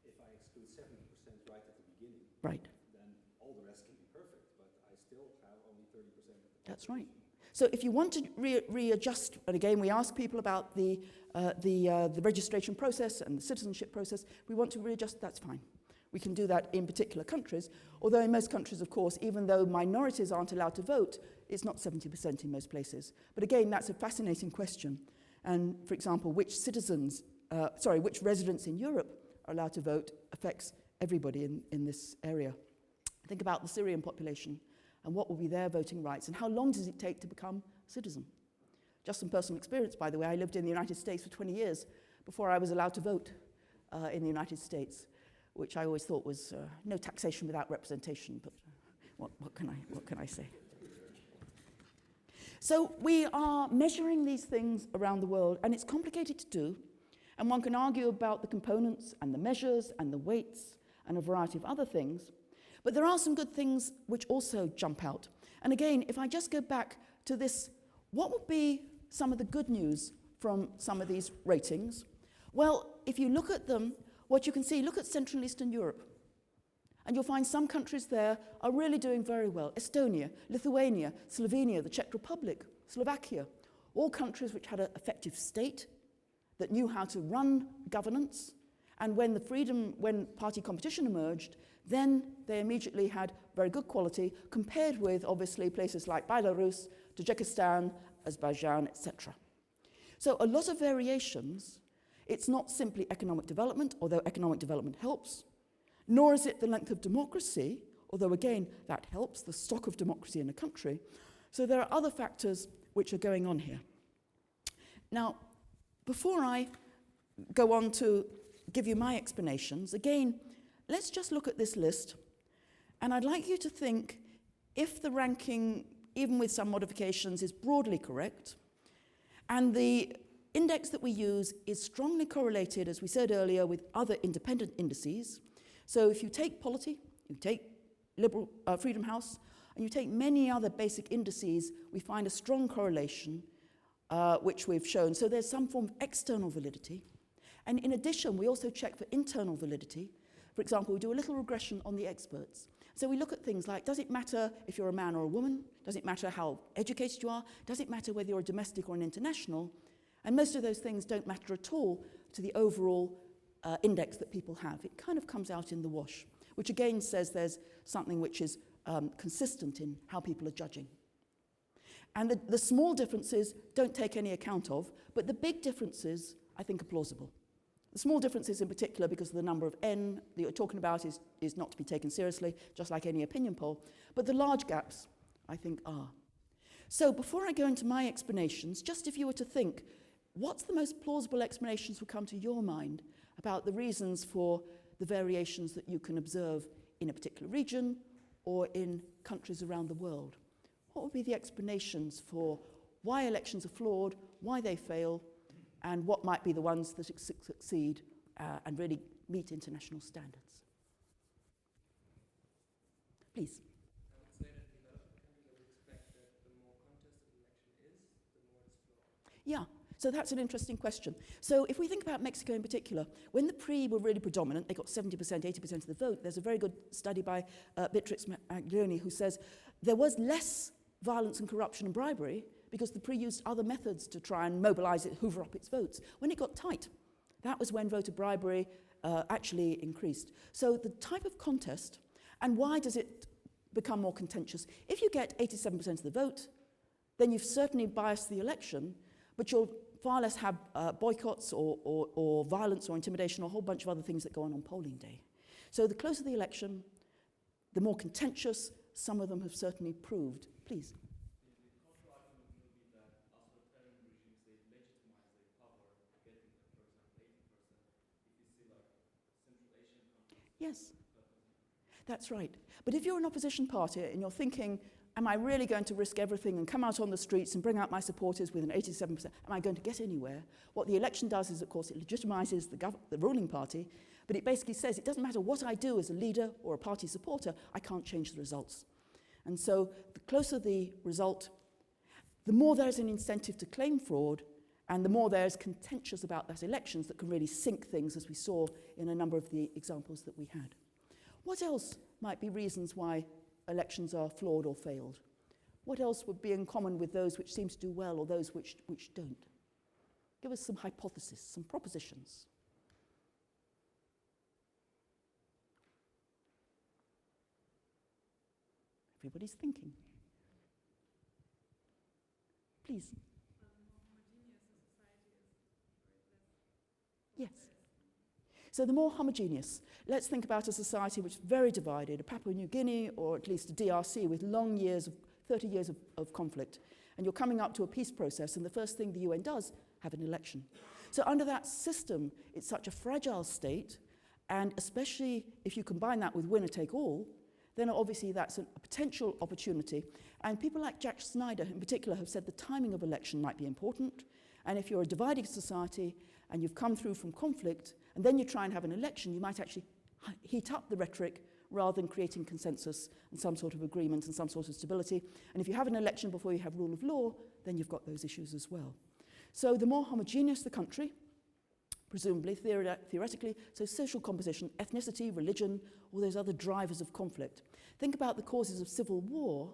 If I exclude 70% right at the beginning, Right. then all the rest can be perfect, but I still have only 30% of the population. That's right. So if you want to readjust, and again, we ask people about the registration process and the citizenship process, we want to readjust, that's fine. We can do that in particular countries, although in most countries, of course, even though minorities aren't allowed to vote, it's not 70% in most places. But again, that's a fascinating question. And for example, which residents in Europe are allowed to vote affects everybody in this area. Think about the Syrian population and what will be their voting rights and how long does it take to become a citizen. Just some personal experience, by the way, I lived in the United States for 20 years before I was allowed to vote in the United States, which I always thought was no taxation without representation, but what can I say? So we are measuring these things around the world, and it's complicated to do, and one can argue about the components and the measures and the weights and a variety of other things, but there are some good things which also jump out. And again, if I just go back to this, what would be some of the good news from some of these ratings? Well, if you look at them, what you can see, look at Central and Eastern Europe. And you'll find some countries there are really doing very well. Estonia, Lithuania, Slovenia, the Czech Republic, Slovakia, all countries which had an effective state that knew how to run governance. And when party competition emerged, then they immediately had very good quality compared with, obviously, places like Belarus, Tajikistan, Azerbaijan, etc. So a lot of variations. It's not simply economic development, although economic development helps, nor is it the length of democracy, although again, that helps, the stock of democracy in a country. So there are other factors which are going on here. Now, before I go on to give you my explanations, again, let's just look at this list, and I'd like you to think if the ranking, even with some modifications, is broadly correct, and the index that we use is strongly correlated, as we said earlier, with other independent indices. So if you take Polity, you take Freedom House, and you take many other basic indices, we find a strong correlation, which we've shown. So there's some form of external validity. And in addition, we also check for internal validity. For example, we do a little regression on the experts. So we look at things like, does it matter if you're a man or a woman? Does it matter how educated you are? Does it matter whether you're a domestic or an international? And most of those things don't matter at all to the overall index that people have. It kind of comes out in the wash, which again says there's something which is consistent in how people are judging. And the small differences don't take any account of, but the big differences, I think, are plausible. The small differences in particular, because of the number of N that you're talking about, is not to be taken seriously, just like any opinion poll. But the large gaps, I think, are. So before I go into my explanations, just if you were to think, what's the most plausible explanations would come to your mind about the reasons for the variations that you can observe in a particular region or in countries around the world? What would be the explanations for why elections are flawed, why they fail, and what might be the ones that succeed and really meet international standards? Please. I would say that in developing countries, I would expect that the more contested an election is, the more it's flawed. Yeah, so that's an interesting question. So if we think about Mexico in particular, when the PRI were really predominant, they got 70%, 80% of the vote, there's a very good study by Beatriz Maglione who says there was less violence and corruption and bribery because the PRI used other methods to try and mobilize it, hoover up its votes. When it got tight, that was when voter bribery actually increased. So the type of contest, and why does it become more contentious? If you get 87% of the vote, then you've certainly biased the election, but you'll far less have boycotts or violence or intimidation or a whole bunch of other things that go on polling day. So the closer the election, the more contentious some of them have certainly proved. Please. Yes, that's right. But if you're an opposition party and you're thinking, am I really going to risk everything and come out on the streets and bring out my supporters with an 87%? Am I going to get anywhere? What the election does is, of course, it legitimizes the ruling party, but it basically says it doesn't matter what I do as a leader or a party supporter, I can't change the results. And so the closer the result, the more there's an incentive to claim fraud, and the more there's contentious about that elections that can really sink things, as we saw in a number of the examples that we had. What else might be reasons why elections are flawed or failed? What else would be in common with those which seem to do well or those which don't? Give us some hypotheses, some propositions. Everybody's thinking. Please. Yes. So the more homogeneous. Let's think about a society which is very divided, a Papua New Guinea or at least a DRC with long years, 30 years of conflict. And you're coming up to a peace process, and the first thing the UN does, have an election. So under that system, it's such a fragile state, and especially if you combine that with winner take all, then obviously that's a potential opportunity. And people like Jack Snyder in particular have said the timing of election might be important. And if you're a divided society and you've come through from conflict, and then you try and have an election, you might actually heat up the rhetoric rather than creating consensus and some sort of agreement and some sort of stability. And if you have an election before you have rule of law, then you've got those issues as well. So the more homogeneous the country, presumably, theoretically, so social composition, ethnicity, religion, all those other drivers of conflict. Think about the causes of civil war,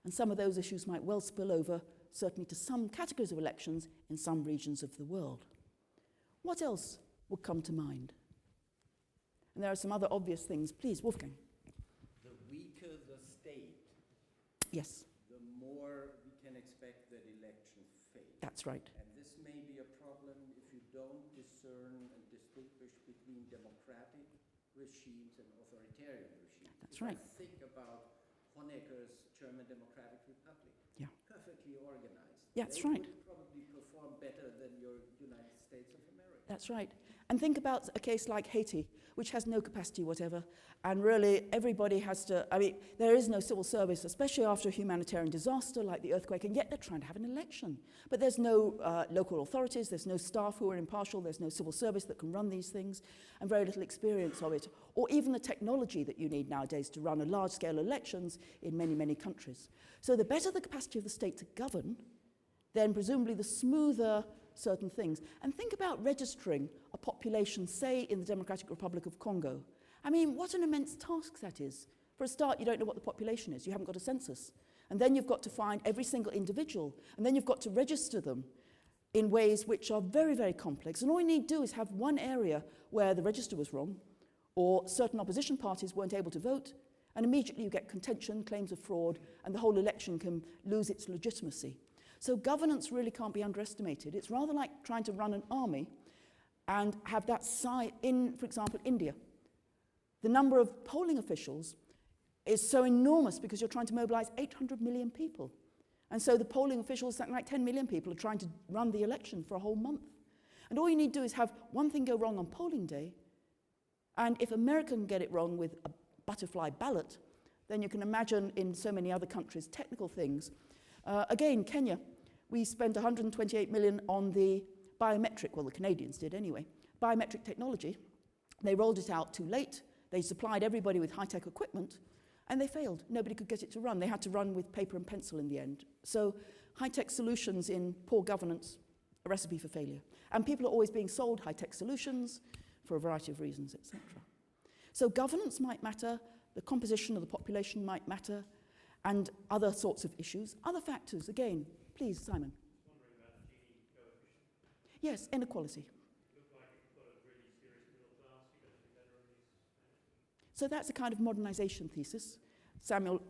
and some of those issues might well spill over, certainly to some categories of elections in some regions of the world. What else would come to mind? And there are some other obvious things. Please, Wolfgang. The weaker the state, Yes, the more we can expect that elections fail. that's right. And this may be a problem if you don't discern and distinguish between democratic regimes and authoritarian regimes. That's right. I think about Honecker's German Democratic Republic. Yeah. Perfectly organized. Yeah, that's They right. would probably perform better than your United States of America. That's right. And think about a case like Haiti, which has no capacity whatever, and really everybody has to, I mean, there is no civil service, especially after a humanitarian disaster like the earthquake, and yet they're trying to have an election. But there's no local authorities, there's no staff who are impartial, there's no civil service that can run these things, and very little experience of it, or even the technology that you need nowadays to run a large-scale elections in many, many countries. So the better the capacity of the state to govern, then presumably the smoother certain things. And think about registering a population, say, in the Democratic Republic of Congo. I mean, what an immense task that is. For a start, you don't know what the population is. You haven't got a census. And then you've got to find every single individual. And then you've got to register them in ways which are very, very complex. And all you need to do is have one area where the register was wrong, or certain opposition parties weren't able to vote, and immediately you get contention, claims of fraud, and the whole election can lose its legitimacy. So governance really can't be underestimated. It's rather like trying to run an army and have that side in, for example, India. The number of polling officials is so enormous because you're trying to mobilize 800 million people. And so the polling officials, something like 10 million people, are trying to run the election for a whole month. And all you need to do is have one thing go wrong on polling day, and if America can get it wrong with a butterfly ballot, then you can imagine in so many other countries technical things. Again, Kenya, we spent 128 million on the biometric, well, the Canadians did anyway, biometric technology. They rolled it out too late. They supplied everybody with high-tech equipment, and they failed. Nobody could get it to run. They had to run with paper and pencil in the end. So high-tech solutions in poor governance, a recipe for failure. And people are always being sold high-tech solutions for a variety of reasons, etc. So governance might matter, the composition of the population might matter, and other sorts of issues. Other factors, again, please, Simon. Wondering about the Gini coefficient. Yes, inequality. Look like you've got a really serious middle class, you're going to do better on these. So that's a kind of modernization thesis. Samuel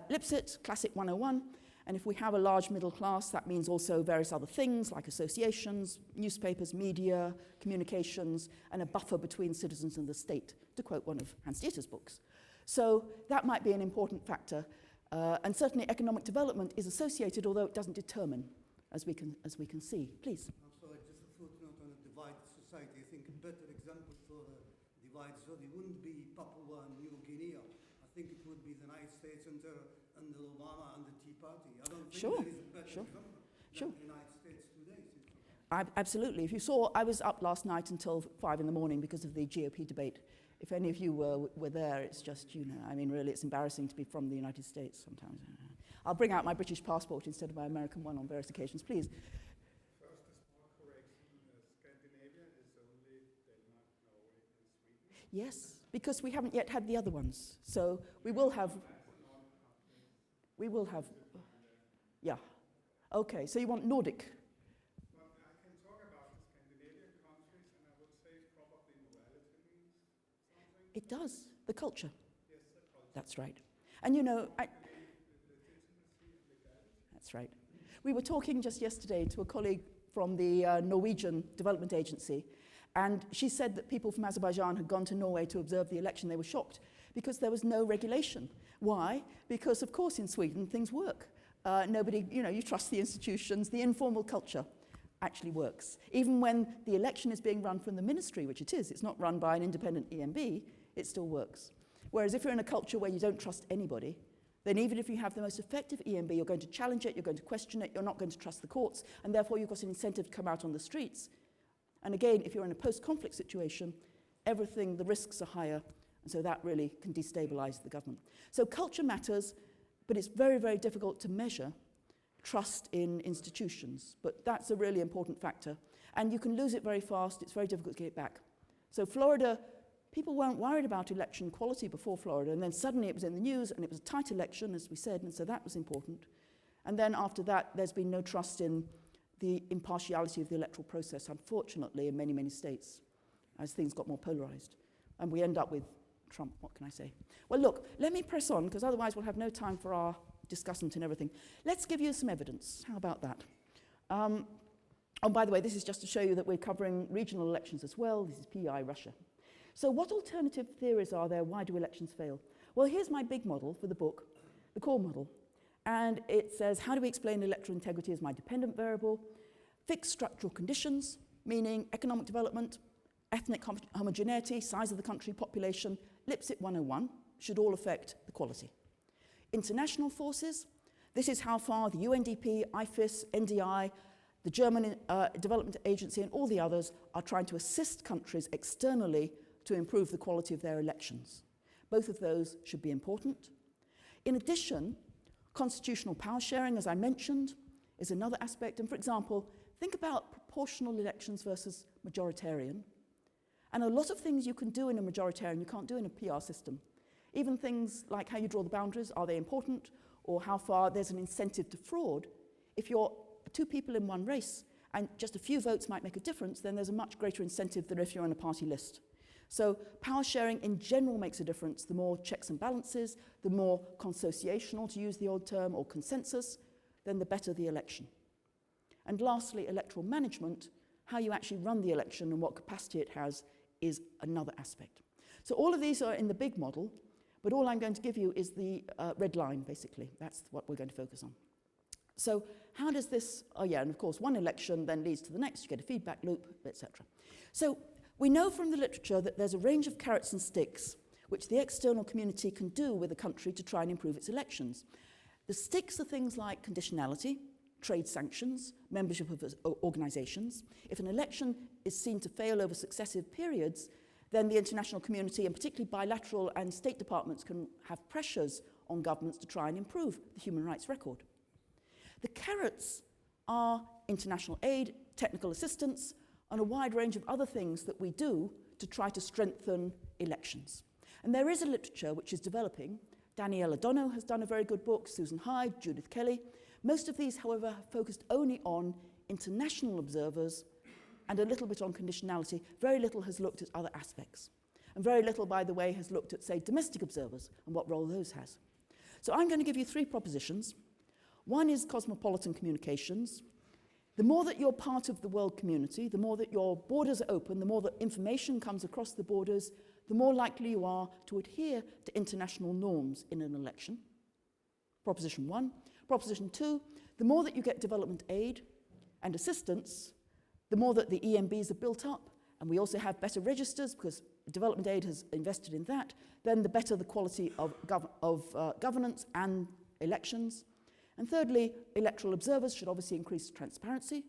Lipset, Classic 101. And if we have a large middle class, that means also various other things like associations, newspapers, media, communications, and a buffer between citizens and the state, to quote one of Hans Dieter's books. So that might be an important factor. And certainly economic development is associated, although it doesn't determine, as we can see. Please. I'm sorry, just a footnote on a divided society. I think a better example for a divided society wouldn't be Papua New Guinea. I think it would be the United States under Obama and the Tea Party. I don't think there is a better example than the United States today. Absolutely. If you saw, I was up last night until 5 in the morning because of the GOP debate. If any of you were there, it's just, you know, I mean, really, it's embarrassing to be from the United States sometimes. I'll bring out my British passport instead of my American one on various occasions, please. First, a small correction. Scandinavia is only Denmark, Norway, and Sweden. Yes, because we haven't yet had the other ones. So we will have, yeah. Okay, so you want Nordic? Well, I can talk about the Scandinavian countries, and I would say probably morality means something. It does, the culture. Yes, the culture. That's right. And you know, Legitimacy and legality. that's right. We were talking just yesterday to a colleague from the Norwegian Development Agency, and she said that people from Azerbaijan had gone to Norway to observe the election. They were shocked because there was no regulation. Why? Because, of course, in Sweden, things work. Nobody, you know, you trust the institutions, the informal culture actually works. Even when the election is being run from the ministry, which it is, it's not run by an independent EMB, it still works. Whereas if you're in a culture where you don't trust anybody, then even if you have the most effective EMB, you're going to challenge it, you're going to question it, you're not going to trust the courts, and therefore you've got an incentive to come out on the streets. And again, if you're in a post-conflict situation, everything, the risks are higher, and so that really can destabilize the government. So culture matters, but it's very, very difficult to measure trust in institutions. But that's a really important factor. And you can lose it very fast. It's very difficult to get it back. So Florida, people weren't worried about election quality before Florida, and then suddenly it was in the news, and it was a tight election, as we said, and so that was important. And then after that, there's been no trust in the impartiality of the electoral process, unfortunately, in many, many states, as things got more polarized. And we end up with Trump, what can I say? Well, look, let me press on, because otherwise we'll have no time for our discussant and everything. Let's give you some evidence. How about that? Oh, by the way, this is just to show you that we're covering regional elections as well. This is PEI Russia. So what alternative theories are there? Why do elections fail? Well, here's my big model for the book, the core model. And it says, how do we explain electoral integrity as my dependent variable? Fixed structural conditions, meaning economic development, ethnic homogeneity, size of the country, population, Lipsit 101, should all affect the quality. International forces, this is how far the UNDP, IFIS, NDI, the German Development Agency and all the others are trying to assist countries externally to improve the quality of their elections. Both of those should be important. In addition, constitutional power sharing, as I mentioned, is another aspect. And for example, think about proportional elections versus majoritarian. And a lot of things you can do in a majoritarian you can't do in a PR system. Even things like how you draw the boundaries, are they important, or how far there's an incentive to fraud. If you're two people in one race and just a few votes might make a difference, then there's a much greater incentive than if you're on a party list. So power sharing in general makes a difference. The more checks and balances, the more consociational, to use the old term, or consensus, then the better the election. And lastly, electoral management, how you actually run the election and what capacity it has is another aspect. So all of these are in the big model, but all I'm going to give you is the red line, basically. That's what we're going to focus on. So how does this, oh yeah, and of course one election then leads to the next, you get a feedback loop, etc. So we know from the literature that there's a range of carrots and sticks which the external community can do with a country to try and improve its elections. The sticks are things like conditionality, trade sanctions, membership of organizations. If an election is seen to fail over successive periods, then the international community, and particularly bilateral and state departments, can have pressures on governments to try and improve the human rights record. The carrots are international aid, technical assistance, and a wide range of other things that we do to try to strengthen elections. And there is a literature which is developing. Danielle O'Donoghue has done a very good book, Susan Hyde, Judith Kelly. Most of these, however, have focused only on international observers and a little bit on conditionality. Very little has looked at other aspects. And very little, by the way, has looked at, say, domestic observers and what role those has. So I'm going to give you three propositions. One is cosmopolitan communications. The more that you're part of the world community, the more that your borders are open, the more that information comes across the borders, the more likely you are to adhere to international norms in an election. Proposition 1. Proposition 2, the more that you get development aid and assistance, the more that the EMBs are built up, and we also have better registers because development aid has invested in that, then the better the quality of governance and elections. And thirdly, electoral observers should obviously increase transparency.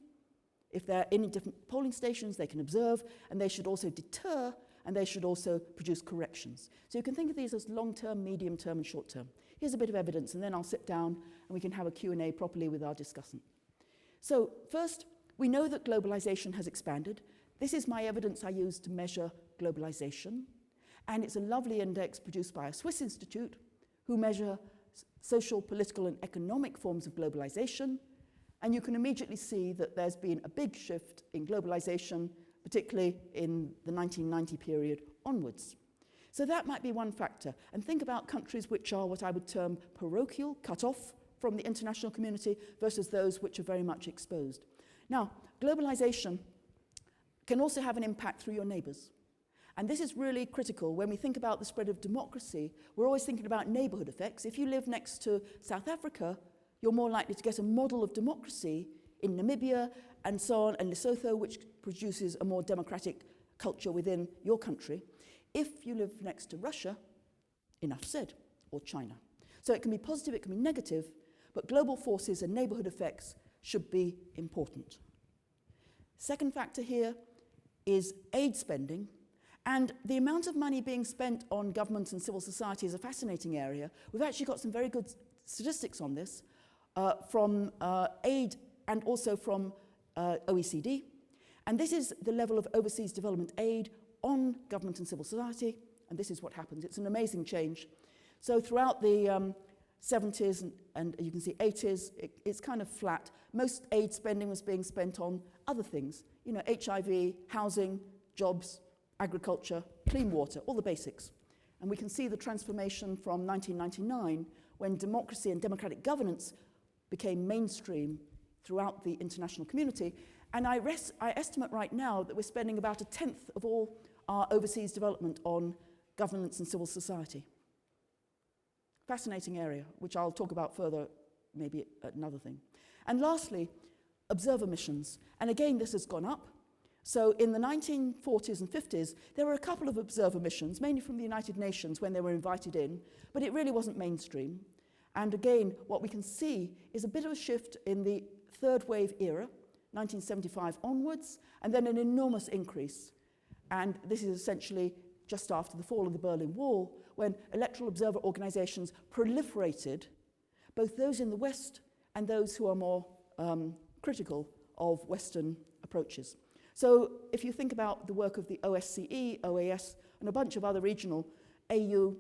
If they're in different polling stations, they can observe, and they should also deter, and they should also produce corrections. So you can think of these as long-term, medium-term, and short-term. Here's a bit of evidence, and then I'll sit down and we can have a Q&A properly with our discussant. So first, we know that globalization has expanded. This is my evidence I use to measure globalization, and it's a lovely index produced by a Swiss institute who measure social, political, and economic forms of globalization, and you can immediately see that there's been a big shift in globalization, particularly in the 1990 period onwards. So that might be one factor. And think about countries which are what I would term parochial, cut off from the international community, versus those which are very much exposed. Now, globalization can also have an impact through your neighbors. And this is really critical. When we think about the spread of democracy, we're always thinking about neighborhood effects. If you live next to South Africa, you're more likely to get a model of democracy in Namibia and so on, and Lesotho, which produces a more democratic culture within your country. If you live next to Russia, enough said, or China. So it can be positive, it can be negative, but global forces and neighborhood effects should be important. Second factor here is aid spending. And the amount of money being spent on government and civil society is a fascinating area. We've actually got some very good statistics on this from aid and also from OECD. And this is the level of overseas development aid on government and civil society. And this is what happens. It's an amazing change. So throughout the 70s and you can see 80s, it's kind of flat. Most aid spending was being spent on other things. You know, HIV, housing, jobs, agriculture, clean water, all the basics. And we can see the transformation from 1999 when democracy and democratic governance became mainstream throughout the international community. And I estimate right now that we're spending about 1/10 of all our overseas development on governance and civil society. Fascinating area, which I'll talk about further maybe at another thing. And lastly, observer missions. And again, this has gone up. So in the 1940s and 50s, there were a couple of observer missions, mainly from the United Nations when they were invited in, but it really wasn't mainstream. And again, what we can see is a bit of a shift in the third wave era, 1975 onwards, and then an enormous increase. And this is essentially just after the fall of the Berlin Wall, when electoral observer organizations proliferated, both those in the West and those who are more critical of Western approaches. So if you think about the work of the OSCE, OAS, and a bunch of other regional AU,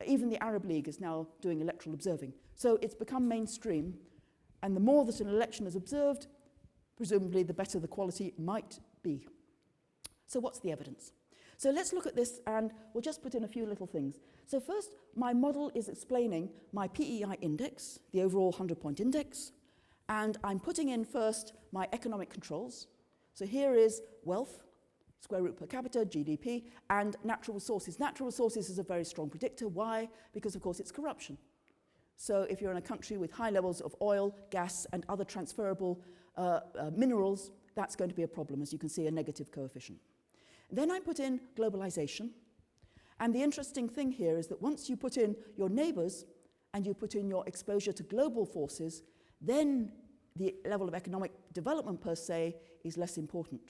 even the Arab League is now doing electoral observing. So it's become mainstream, and the more that an election is observed, presumably the better the quality might be. So what's the evidence? So let's look at this, and we'll just put in a few little things. So first, my model is explaining my PEI index, the overall 100-point index, and I'm putting in first my economic controls. So here is wealth, square root per capita, GDP, and natural resources. Natural resources is a very strong predictor. Why? Because, of course, it's corruption. So if you're in a country with high levels of oil, gas, and other transferable minerals, that's going to be a problem, as you can see, a negative coefficient. Then I put in globalization. And the interesting thing here is that once you put in your neighbors and you put in your exposure to global forces, then the level of economic development per se is less important.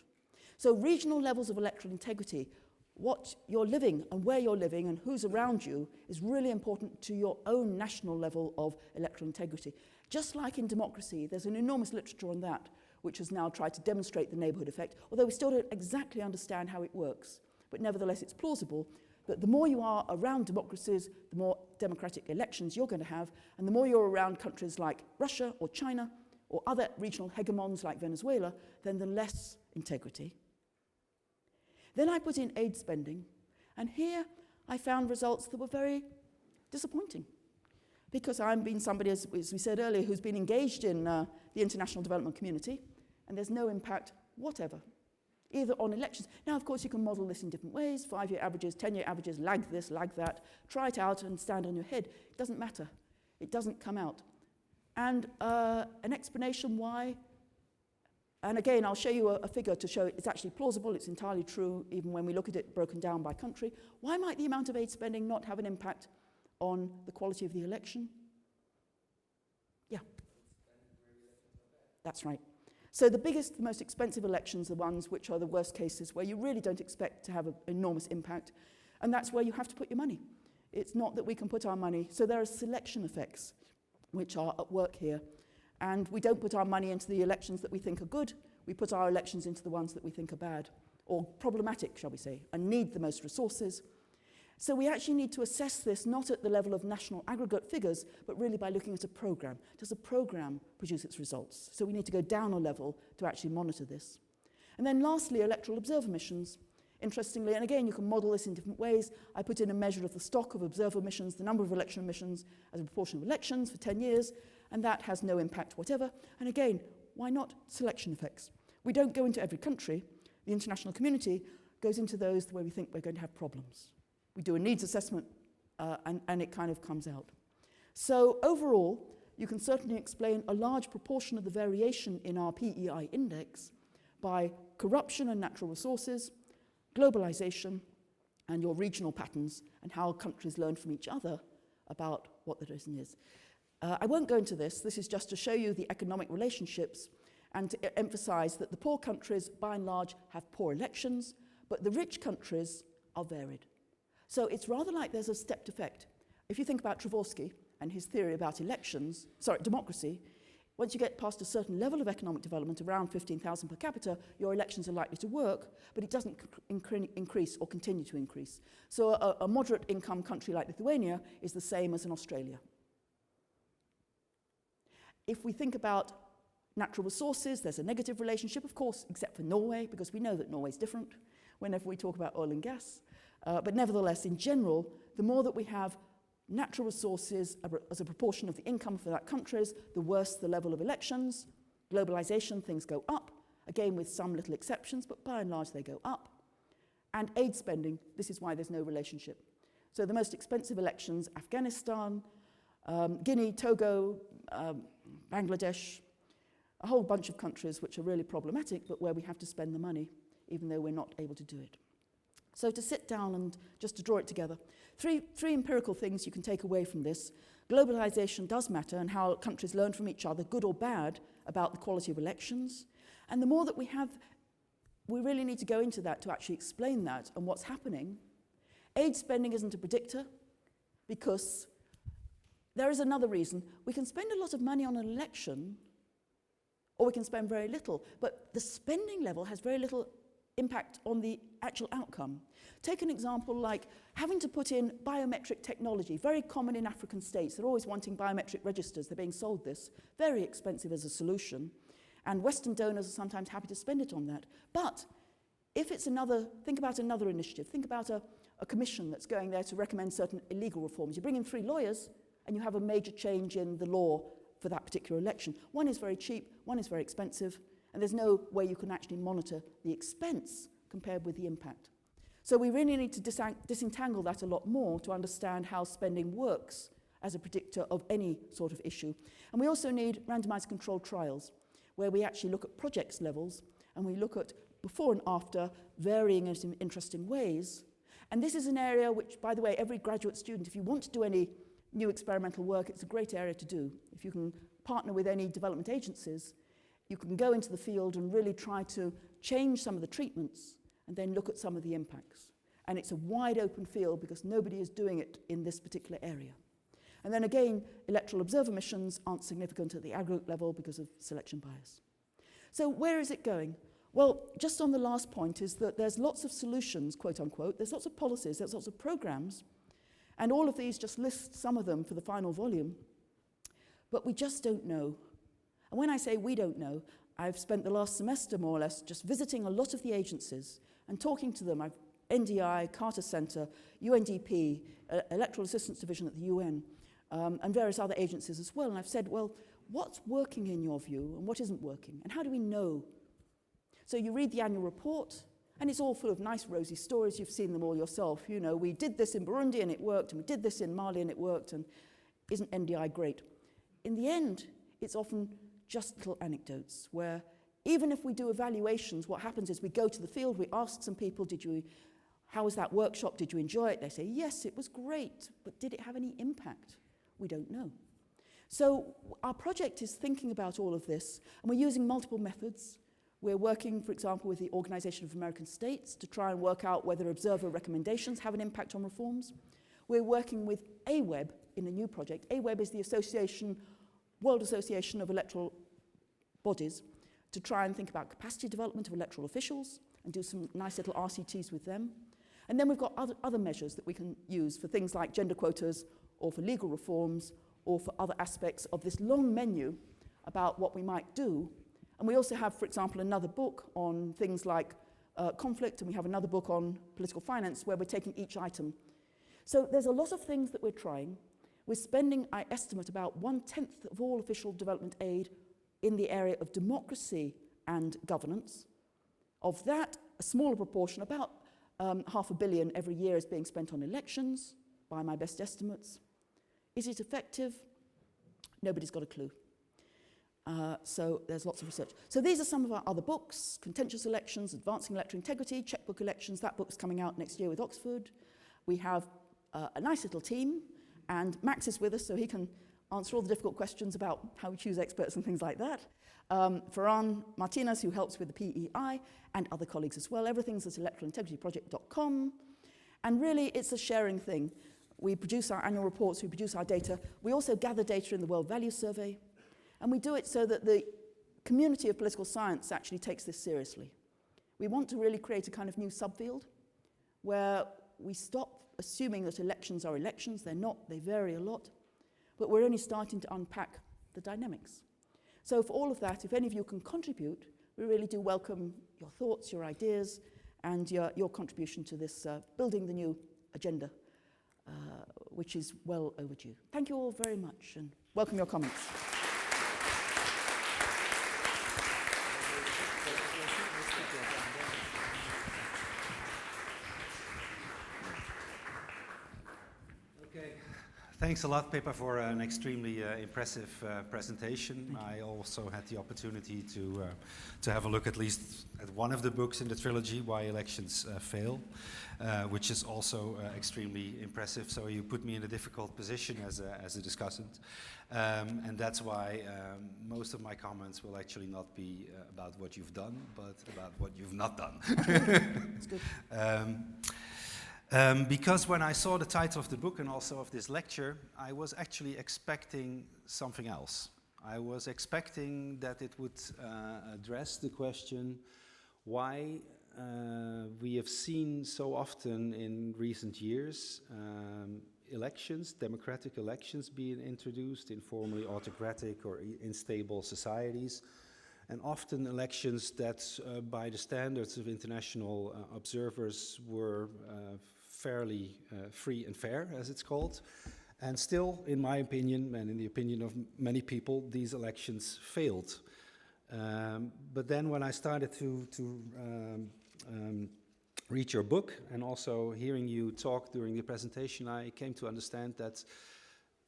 So regional levels of electoral integrity, what you're living and where you're living and who's around you is really important to your own national level of electoral integrity. Just like in democracy, there's an enormous literature on that, which has now tried to demonstrate the neighborhood effect, although we still don't exactly understand how it works. But nevertheless, it's plausible that the more you are around democracies, the more democratic elections you're going to have, and the more you're around countries like Russia or China or other regional hegemons like Venezuela, then the less integrity. Then I put in aid spending, and here I found results that were very disappointing, because I'm being somebody, as we said earlier, who's been engaged in the international development community, and there's no impact whatever, either on elections. Now, of course, you can model this in different ways, 5-year averages, 10-year averages, lag this, lag that, try it out and stand on your head. It doesn't matter. It doesn't come out. And an explanation why, and again, I'll show you a figure to show it's actually plausible, it's entirely true, even when we look at it broken down by country. Why might the amount of aid spending not have an impact on the quality of the election? Yeah. That's right. So the biggest, the most expensive elections are the ones which are the worst cases, where you really don't expect to have an enormous impact, and that's where you have to put your money. It's not that we can put our money, so there are selection effects which are at work here. And we don't put our money into the elections that we think are good, we put our elections into the ones that we think are bad, or problematic, shall we say, and need the most resources. So we actually need to assess this not at the level of national aggregate figures, but really by looking at a program. Does a program produce its results? So we need to go down a level to actually monitor this. And then lastly, electoral observer missions. Interestingly, and again, you can model this in different ways. I put in a measure of the stock of observer missions, the number of election missions as a proportion of elections for 10 years, and that has no impact whatever. And again, why not selection effects? We don't go into every country. The international community goes into those where we think we're going to have problems. We do a needs assessment, and it kind of comes out. So overall, you can certainly explain a large proportion of the variation in our PEI index by corruption and natural resources, globalization, and your regional patterns, and how countries learn from each other about what the reason is. I won't go into this. This is just to show you the economic relationships and to emphasize that the poor countries, by and large, have poor elections, but the rich countries are varied. So it's rather like there's a stepped effect. If you think about Tversky and his theory about democracy, once you get past a certain level of economic development, around 15,000 per capita, your elections are likely to work, but it doesn't increase or continue to increase. So a moderate income country like Lithuania is the same as in Australia. If we think about natural resources, there's a negative relationship, of course, except for Norway, because we know that Norway's different whenever we talk about oil and gas. But nevertheless, in general, the more that we have natural resources as a proportion of the income for that countries, the worse the level of elections. Globalization, things go up, again with some little exceptions, but by and large they go up. And aid spending, this is why there's no relationship. So the most expensive elections, Afghanistan, Guinea, Togo, Bangladesh, a whole bunch of countries which are really problematic, but where we have to spend the money. even though we're not able to do it. So to sit down and just to draw it together, three empirical things you can take away from this. Globalization does matter, and how countries learn from each other, good or bad, about the quality of elections. And the more that we have, we really need to go into that to actually explain that and what's happening. Aid spending isn't a predictor, because there is another reason. We can spend a lot of money on an election, or we can spend very little, but the spending level has very little impact on the actual outcome. Take an example like having to put in biometric technology, very common in African states. They're always wanting biometric registers. They're being sold this, very expensive as a solution. And Western donors are sometimes happy to spend it on that. But if it's think about another initiative. Think about a commission that's going there to recommend certain illegal reforms. You bring in 3 lawyers and you have a major change in the law for that particular election. One is very cheap, one is very expensive, and there's no way you can actually monitor the expense compared with the impact. So we really need to disentangle that a lot more to understand how spending works as a predictor of any sort of issue. And we also need randomized controlled trials, where we actually look at projects levels, and we look at before and after varying in interesting ways. And this is an area which, by the way, every graduate student, if you want to do any new experimental work, it's a great area to do. If you can partner with any development agencies, you can go into the field and really try to change some of the treatments and then look at some of the impacts. And it's a wide open field because nobody is doing it in this particular area. And then again, electoral observer missions aren't significant at the aggregate level because of selection bias. So where is it going? Well, just on the last point is that there's lots of solutions, quote unquote, there's lots of policies, there's lots of programs, and all of these just list some of them for the final volume, but we just don't know. And when I say we don't know, I've spent the last semester more or less just visiting a lot of the agencies and talking to them. I've NDI, Carter Center, UNDP, Electoral Assistance Division at the UN, and various other agencies as well. And I've said, well, what's working in your view and what isn't working? And how do we know? So you read the annual report, and it's all full of nice rosy stories. You've seen them all yourself. You know, we did this in Burundi and it worked, and we did this in Mali and it worked, and isn't NDI great? In the end, it's often just little anecdotes where even if we do evaluations, what happens is we go to the field, we ask some people, how was that workshop? Did you enjoy it? They say, yes, it was great, but did it have any impact? We don't know. So our project is thinking about all of this, and we're using multiple methods. We're working, for example, with the Organization of American States to try and work out whether observer recommendations have an impact on reforms. We're working with AWEB in a new project. AWEB is the World Association of Electoral Bodies, to try and think about capacity development of electoral officials and do some nice little RCTs with them. And then we've got other measures that we can use for things like gender quotas or for legal reforms or for other aspects of this long menu about what we might do. And we also have, for example, another book on things like conflict, and we have another book on political finance where we're taking each item. So there's a lot of things that we're trying. We're spending, I estimate, about 1/10 of all official development aid in the area of democracy and governance. Of that, a smaller proportion, about $500 million every year, is being spent on elections, by my best estimates. Is it effective? Nobody's got a clue. So there's lots of research. So these are some of our other books: Contentious Elections, Advancing Electoral Integrity, Checkbook Elections. That book's coming out next year with Oxford. We have a nice little team, and Max is with us, so he can answer all the difficult questions about how we choose experts and things like that. Ferran Martinez, who helps with the PEI, and other colleagues as well. Everything's at electoralintegrityproject.com. And really, it's a sharing thing. We produce our annual reports, we produce our data. We also gather data in the World Values Survey. And we do it so that the community of political science actually takes this seriously. We want to really create a kind of new subfield where we stop assuming that elections are elections. They're not, they vary a lot. But we're only starting to unpack the dynamics. So for all of that, if any of you can contribute, we really do welcome your thoughts, your ideas, and your contribution to this building the new agenda, which is well overdue. Thank you all very much, and welcome your comments. Thanks a lot, Pippa, for an extremely impressive presentation. I also had the opportunity to have a look at least at one of the books in the trilogy, Why Elections Fail, which is also extremely impressive. So you put me in a difficult position as a discussant. And that's why most of my comments will actually not be about what you've done, but about what you've not done. That's good. Because when I saw the title of the book and also of this lecture, I was actually expecting something else. I was expecting that it would address the question why we have seen so often in recent years elections, democratic elections being introduced in formerly autocratic or unstable societies, and often elections that by the standards of international observers were fairly free and fair, as it's called. And still, in my opinion, and in the opinion of many people, these elections failed. But then when I started to read your book, and also hearing you talk during the presentation, I came to understand that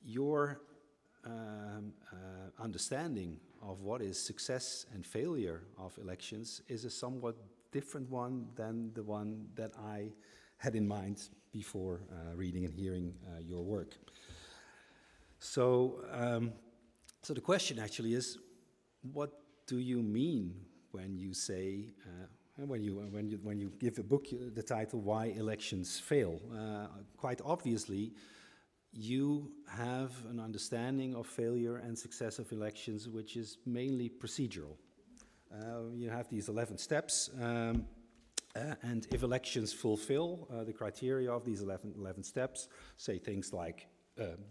your understanding of what is success and failure of elections is a somewhat different one than the one that I had in mind before reading and hearing your work. So the question actually is, what do you mean when you say, when you give a book the title "Why Elections Fail"? Quite obviously, you have an understanding of failure and success of elections, which is mainly procedural. You have these 11 steps. And if elections fulfill the criteria of these 11 steps, say things like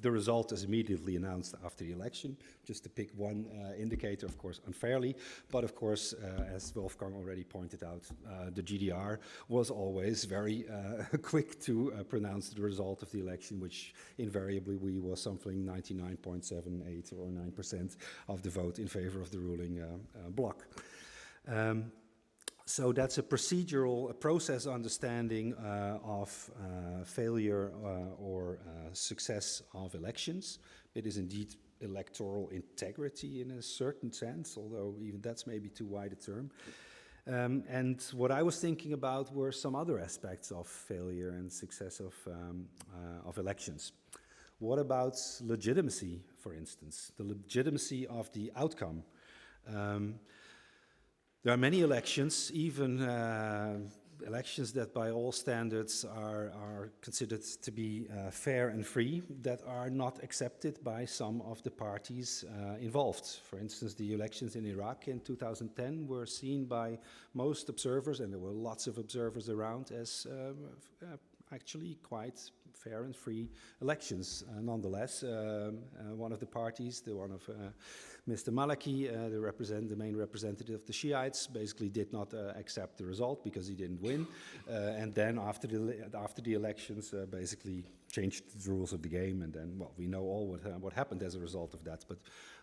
the result is immediately announced after the election, just to pick one indicator, of course, unfairly. But of course, as Wolfgang already pointed out, the GDR was always very quick to pronounce the result of the election, which invariably was something 99.78 or 9% of the vote in favor of the ruling bloc. So that's a procedural, a process understanding of failure or success of elections. It is indeed electoral integrity in a certain sense, although even that's maybe too wide a term. And what I was thinking about were some other aspects of failure and success of elections. What about legitimacy, for instance? The legitimacy of the outcome. There are many elections, even elections that by all standards are considered to be fair and free, that are not accepted by some of the parties involved. For instance, the elections in Iraq in 2010 were seen by most observers, and there were lots of observers around, as actually quite fair and free elections. Nonetheless, one of the parties, the one of Mr. Maliki, the main representative of the Shiites, basically did not accept the result because he didn't win, and then after the elections, basically changed the rules of the game, and then, well, we know all what happened as a result of that. But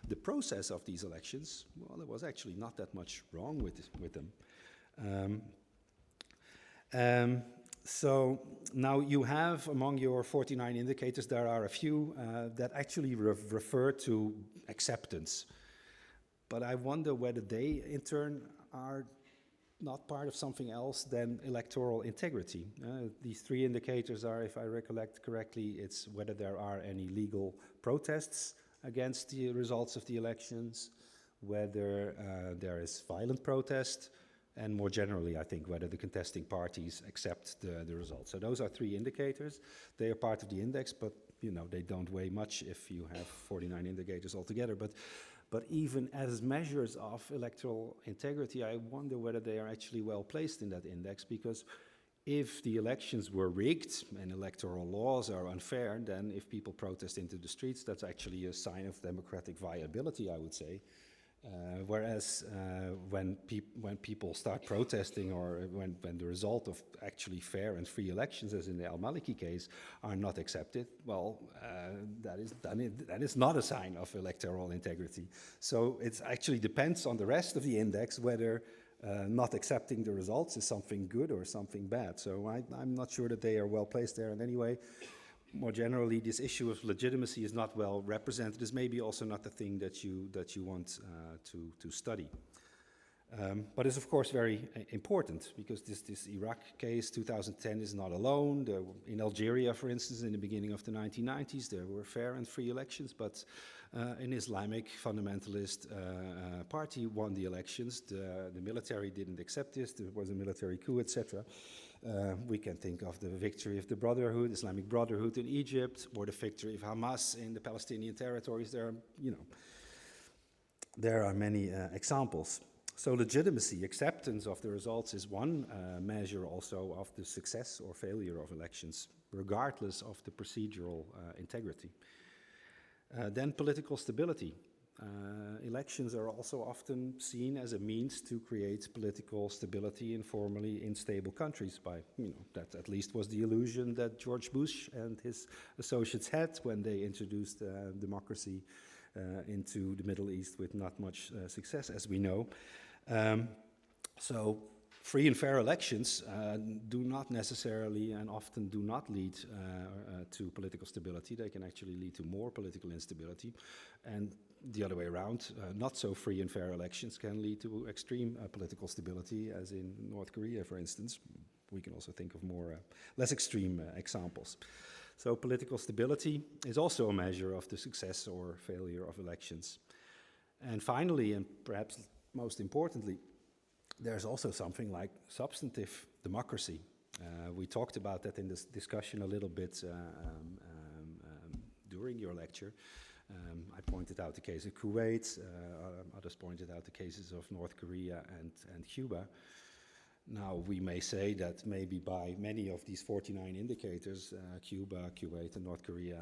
the process of these elections, well, there was actually not that much wrong with them. So now you have, among your 49 indicators, there are a few that actually refer to acceptance. But I wonder whether they, in turn, are not part of something else than electoral integrity. These three indicators are, if I recollect correctly, it's whether there are any legal protests against the results of the elections, whether there is violent protest, and more generally, I think, whether the contesting parties accept the results. So those are three indicators. They are part of the index, but they don't weigh much if you have 49 indicators altogether. But even as measures of electoral integrity, I wonder whether they are actually well placed in that index, because if the elections were rigged and electoral laws are unfair, then if people protest into the streets, that's actually a sign of democratic viability, I would say. Whereas when people start protesting, or when the result of actually fair and free elections, as in the al-Maliki case, are not accepted, well, that is not a sign of electoral integrity. So it actually depends on the rest of the index whether not accepting the results is something good or something bad. So I'm not sure that they are well placed there. And anyway, more generally, this issue of legitimacy is not well represented. Is maybe also not the thing that you want to study. But it's of course very important, because this Iraq case 2010 is not alone. In Algeria, for instance, in the beginning of the 1990s, there were fair and free elections, but an Islamic fundamentalist party won the elections. The military didn't accept this. There was a military coup, etc. We can think of the victory of the Brotherhood, Islamic Brotherhood in Egypt, or the victory of Hamas in the Palestinian territories. There are many examples. So legitimacy, acceptance of the results is one measure also of the success or failure of elections, regardless of the procedural integrity. Then political stability. Elections are also often seen as a means to create political stability in formerly unstable countries. That at least was the illusion that George Bush and his associates had when they introduced democracy into the Middle East with not much success, as we know. So free and fair elections do not necessarily and often do not lead to political stability. They can actually lead to more political instability. And the other way around, not so free and fair elections can lead to extreme political stability, as in North Korea, for instance. We can also think of more less extreme examples. So political stability is also a measure of the success or failure of elections. And finally, and perhaps most importantly, there's also something like substantive democracy. We talked about that in this discussion a little bit during your lecture. I pointed out the case of Kuwait, others pointed out the cases of North Korea and Cuba. Now, we may say that maybe by many of these 49 indicators, Cuba, Kuwait, and North Korea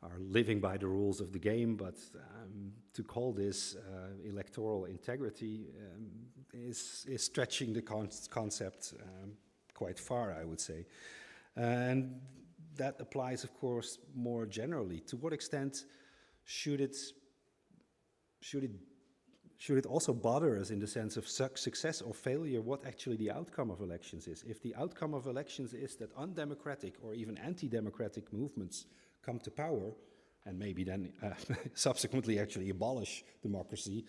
are living by the rules of the game, but to call this electoral integrity is stretching the concept quite far, I would say. And that applies, of course, more generally. To what extent should it also bother us in the sense of success or failure, what actually the outcome of elections is? If the outcome of elections is that undemocratic or even anti-democratic movements come to power, and maybe then subsequently actually abolish democracy,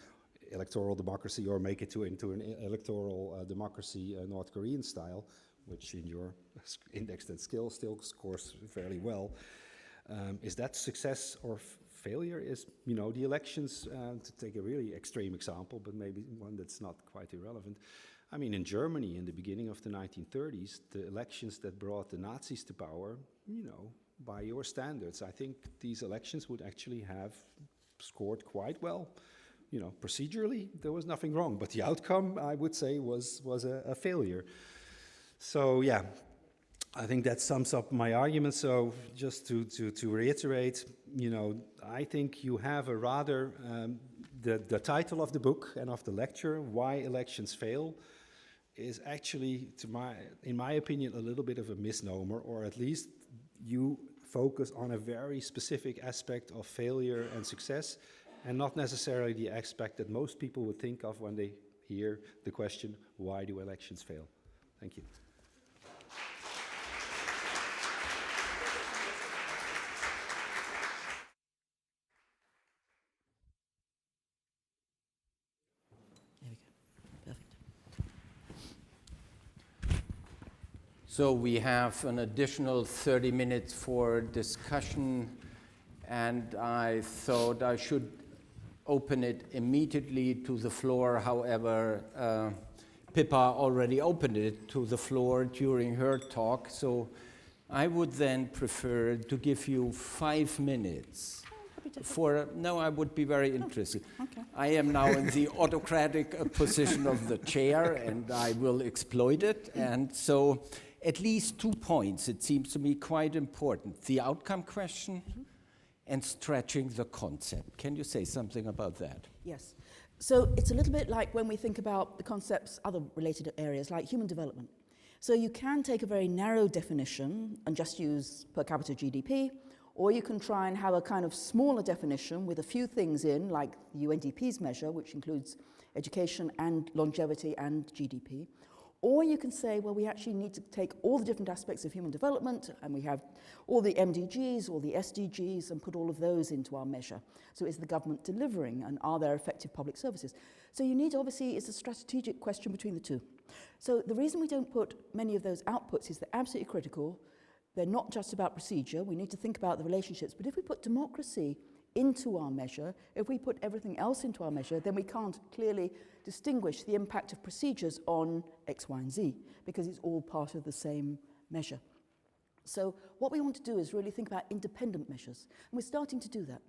electoral democracy, or make it into an electoral democracy, North Korean style, which in your indexed skill still scores fairly well. Is that success or failure? Is, the elections, to take a really extreme example, but maybe one that's not quite irrelevant. I mean, in Germany, in the beginning of the 1930s, the elections that brought the Nazis to power, by your standards, I think these elections would actually have scored quite well. Procedurally, there was nothing wrong, but the outcome, I would say, was a failure. So, yeah, I think that sums up my argument. So, just to reiterate, I think you have a rather, the title of the book and of the lecture, Why Elections Fail, is actually, in my opinion, a little bit of a misnomer, or at least you focus on a very specific aspect of failure and success, and not necessarily the aspect that most people would think of when they hear the question, why do elections fail? Thank you. There we go. Perfect. So we have an additional 30 minutes for discussion, and I thought I should open it immediately to the floor. However, Pippa already opened it to the floor during her talk, so I would then prefer to give you 5 minutes. I would be very interested. Okay. I am now in the autocratic position of the chair, and I will exploit it. And so at least 2 points, it seems to me quite important. The outcome question and stretching the concept. Can you say something about that? Yes. So it's a little bit like when we think about the concepts, other related areas, like human development. So you can take a very narrow definition and just use per capita GDP, or you can try and have a kind of smaller definition with a few things in, like the UNDP's measure, which includes education and longevity and GDP. Or you can say, well, we actually need to take all the different aspects of human development, and we have all the MDGs, all the SDGs, and put all of those into our measure. So is the government delivering, and are there effective public services? So you need, obviously, it's a strategic question between the two. So the reason we don't put many of those outputs is they're absolutely critical. They're not just about procedure. We need to think about the relationships. But if we put democracy into our measure, if we put everything else into our measure, then we can't clearly distinguish the impact of procedures on X, Y, and Z, because it's all part of the same measure. So what we want to do is really think about independent measures, and we're starting to do that.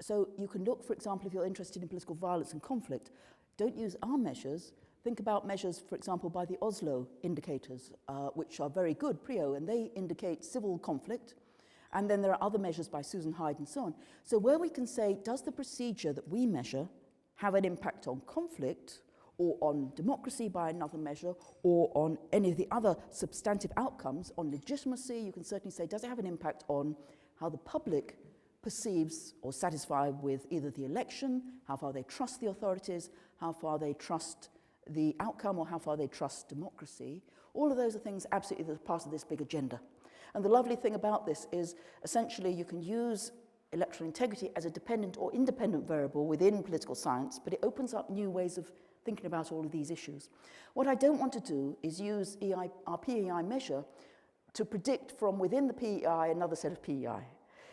So you can look, for example, if you're interested in political violence and conflict, don't use our measures. Think about measures, for example, by the Oslo indicators, which are very good, PRIO, and they indicate civil conflict. And then there are other measures by Susan Hyde and so on. So where we can say, does the procedure that we measure have an impact on conflict or on democracy by another measure or on any of the other substantive outcomes, on legitimacy, you can certainly say, does it have an impact on how the public perceives or satisfied with either the election, how far they trust the authorities, how far they trust the outcome, or how far they trust democracy. All of those are things absolutely that are part of this big agenda. And the lovely thing about this is essentially you can use electoral integrity as a dependent or independent variable within political science, but it opens up new ways of thinking about all of these issues. What I don't want to do is use our PEI measure to predict from within the PEI another set of PEI.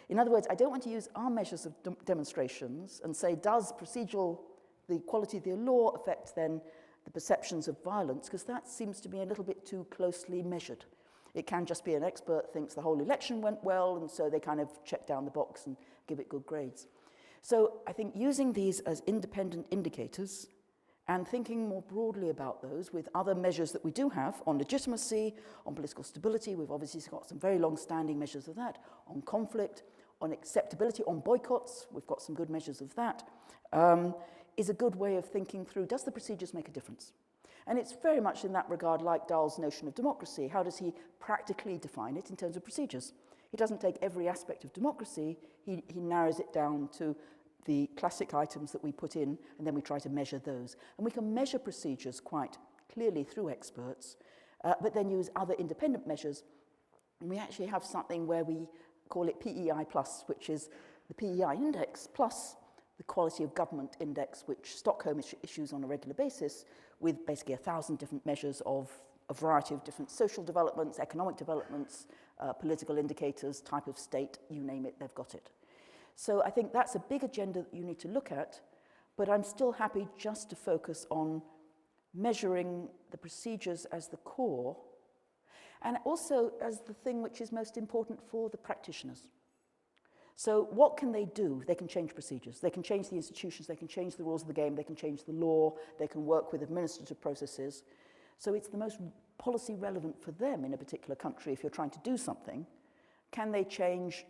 In other words, I don't want to use our measures of demonstrations and say, does the quality of the law affect then the perceptions of violence, because that seems to be a little bit too closely measured. It can just be an expert thinks the whole election went well, and so they kind of check down the box and give it good grades. So I think using these as independent indicators and thinking more broadly about those with other measures that we do have on legitimacy, on political stability, we've obviously got some very long-standing measures of that, on conflict, on acceptability, on boycotts, we've got some good measures of that, is a good way of thinking through, does the procedures make a difference? And it's very much in that regard like Dahl's notion of democracy. How does he practically define it in terms of procedures? He doesn't take every aspect of democracy, he narrows it down to the classic items that we put in, and then we try to measure those. And we can measure procedures quite clearly through experts, but then use other independent measures. And we actually have something where we call it PEI+, which is the PEI index plus the quality of government index, which Stockholm issues on a regular basis, with basically 1,000 different measures of a variety of different social developments, economic developments, political indicators, type of state, you name it, they've got it. So I think that's a big agenda that you need to look at, but I'm still happy just to focus on measuring the procedures as the core, and also as the thing which is most important for the practitioners. So what can they do? They can change procedures. They can change the institutions. They can change the rules of the game. They can change the law. They can work with administrative processes. So it's the most policy relevant for them in a particular country if you're trying to do something. Can they change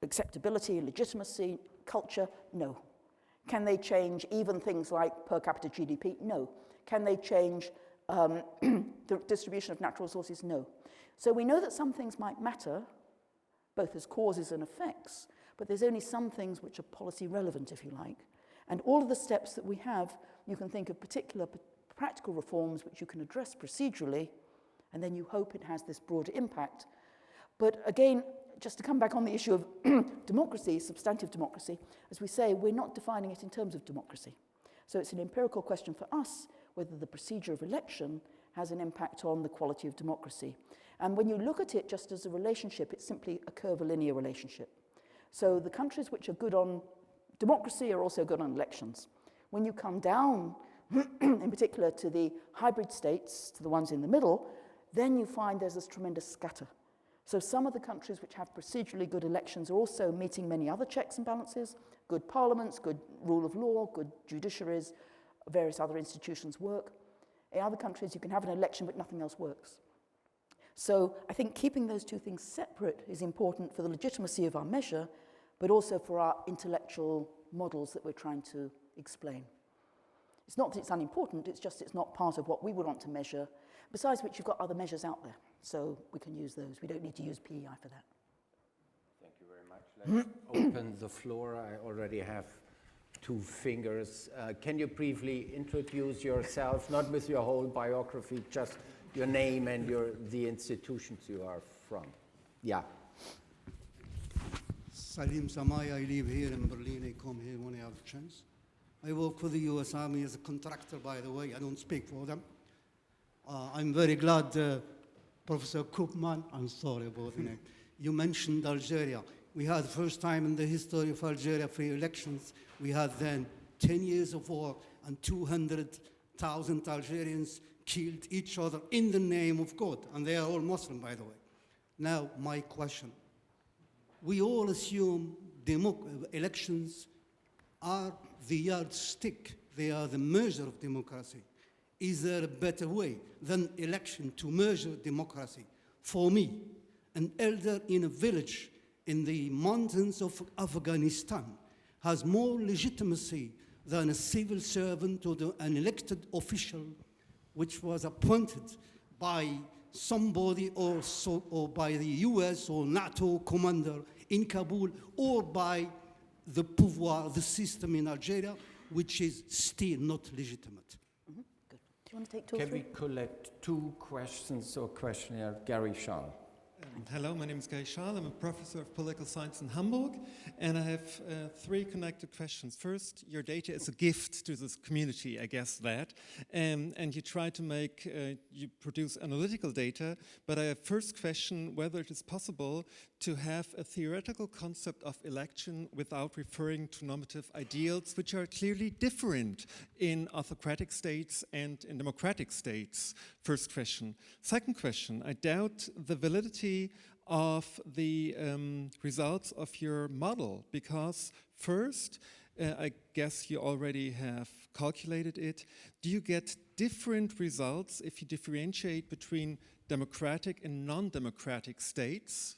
acceptability, legitimacy, culture? No. Can they change even things like per capita GDP? No. Can they change the distribution of natural resources? No. So we know that some things might matter, both as causes and effects, but there's only some things which are policy relevant, if you like. And all of the steps that we have, you can think of particular practical reforms which you can address procedurally, and then you hope it has this broader impact. But again, just to come back on the issue of democracy, substantive democracy, as we say, we're not defining it in terms of democracy. So it's an empirical question for us whether the procedure of election has an impact on the quality of democracy. And when you look at it just as a relationship, it's simply a curvilinear relationship. So the countries which are good on democracy are also good on elections. When you come down, in particular to the hybrid states, to the ones in the middle, then you find there's this tremendous scatter. So some of the countries which have procedurally good elections are also meeting many other checks and balances, good parliaments, good rule of law, good judiciaries, various other institutions work. In other countries, you can have an election, but nothing else works. So I think keeping those two things separate is important for the legitimacy of our measure, but also for our intellectual models that we're trying to explain. It's not that it's unimportant, it's just it's not part of what we would want to measure, besides which you've got other measures out there, so we can use those. We don't need to use PEI for that. Thank you very much. Let's open the floor. I already have 2 fingers. Can you briefly introduce yourself, not with your whole biography, just your name and the institutions you are from. Yeah. Salim Samai, I live here in Berlin. I come here when I have a chance. I work for the US Army as a contractor, by the way. I don't speak for them. I'm very glad, Professor Koopman, I'm sorry about the name. You mentioned Algeria. We had the first time in the history of Algeria free elections. We had then 10 years of war and 200,000 Algerians killed each other in the name of God. And they are all Muslim, by the way. Now, my question. We all assume elections are the yardstick. They are the measure of democracy. Is there a better way than election to measure democracy? For me, an elder in a village in the mountains of Afghanistan has more legitimacy than a civil servant or an elected official which was appointed by somebody or by the US or NATO commander in Kabul, or by the pouvoir, the system in Algeria, which is still not legitimate. Good. Do you want to take two or Can three? we collect 2 questions or questionnaire? Gary Schall. Hello, my name is Guy Schall. I'm a professor of political science in Hamburg, and I have 3 connected questions. First, your data is a gift to this community, I guess that, and you try to you produce analytical data, but I have first question whether it is possible to have a theoretical concept of election without referring to normative ideals, which are clearly different in autocratic states and in democratic states. First question. Second question, I doubt the validity of the results of your model, because first, I guess you already have calculated it. Do you get different results if you differentiate between democratic and non-democratic states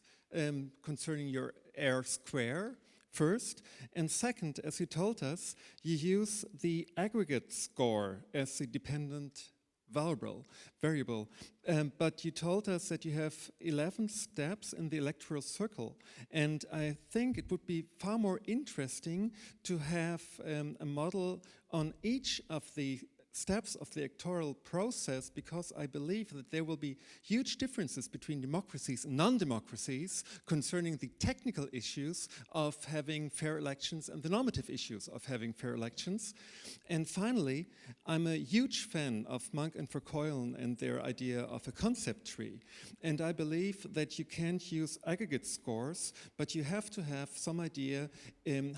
concerning your R square? First, and second, as you told us, you use the aggregate score as the dependent variable, but you told us that you have 11 steps in the electoral circle, and I think it would be far more interesting to have a model on each of the steps of the electoral process, because I believe that there will be huge differences between democracies and non-democracies concerning the technical issues of having fair elections and the normative issues of having fair elections. And finally, I'm a huge fan of Monk and Verkeulen and their idea of a concept tree. And I believe that you can't use aggregate scores, but you have to have some idea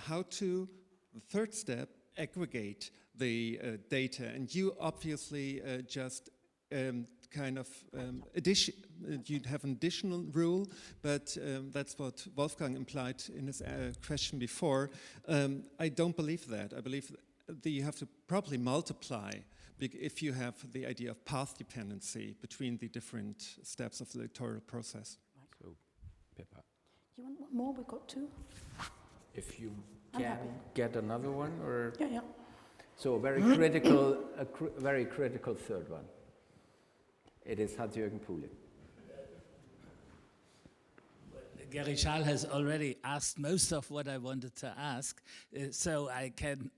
how to, the third step, aggregate the data, and you obviously just kind of you'd have an additional rule, but that's what Wolfgang implied in his question before. I don't believe that. I believe that you have to probably multiply if you have the idea of path dependency between the different steps of the electoral process. So, Pippa, Do you want one more? We've got 2. if you I'm can happy. get another one, or Yeah. so a very critical third one. It is Hans-Jürgen Puhle. Gary Schall has already asked most of what I wanted to ask, so I can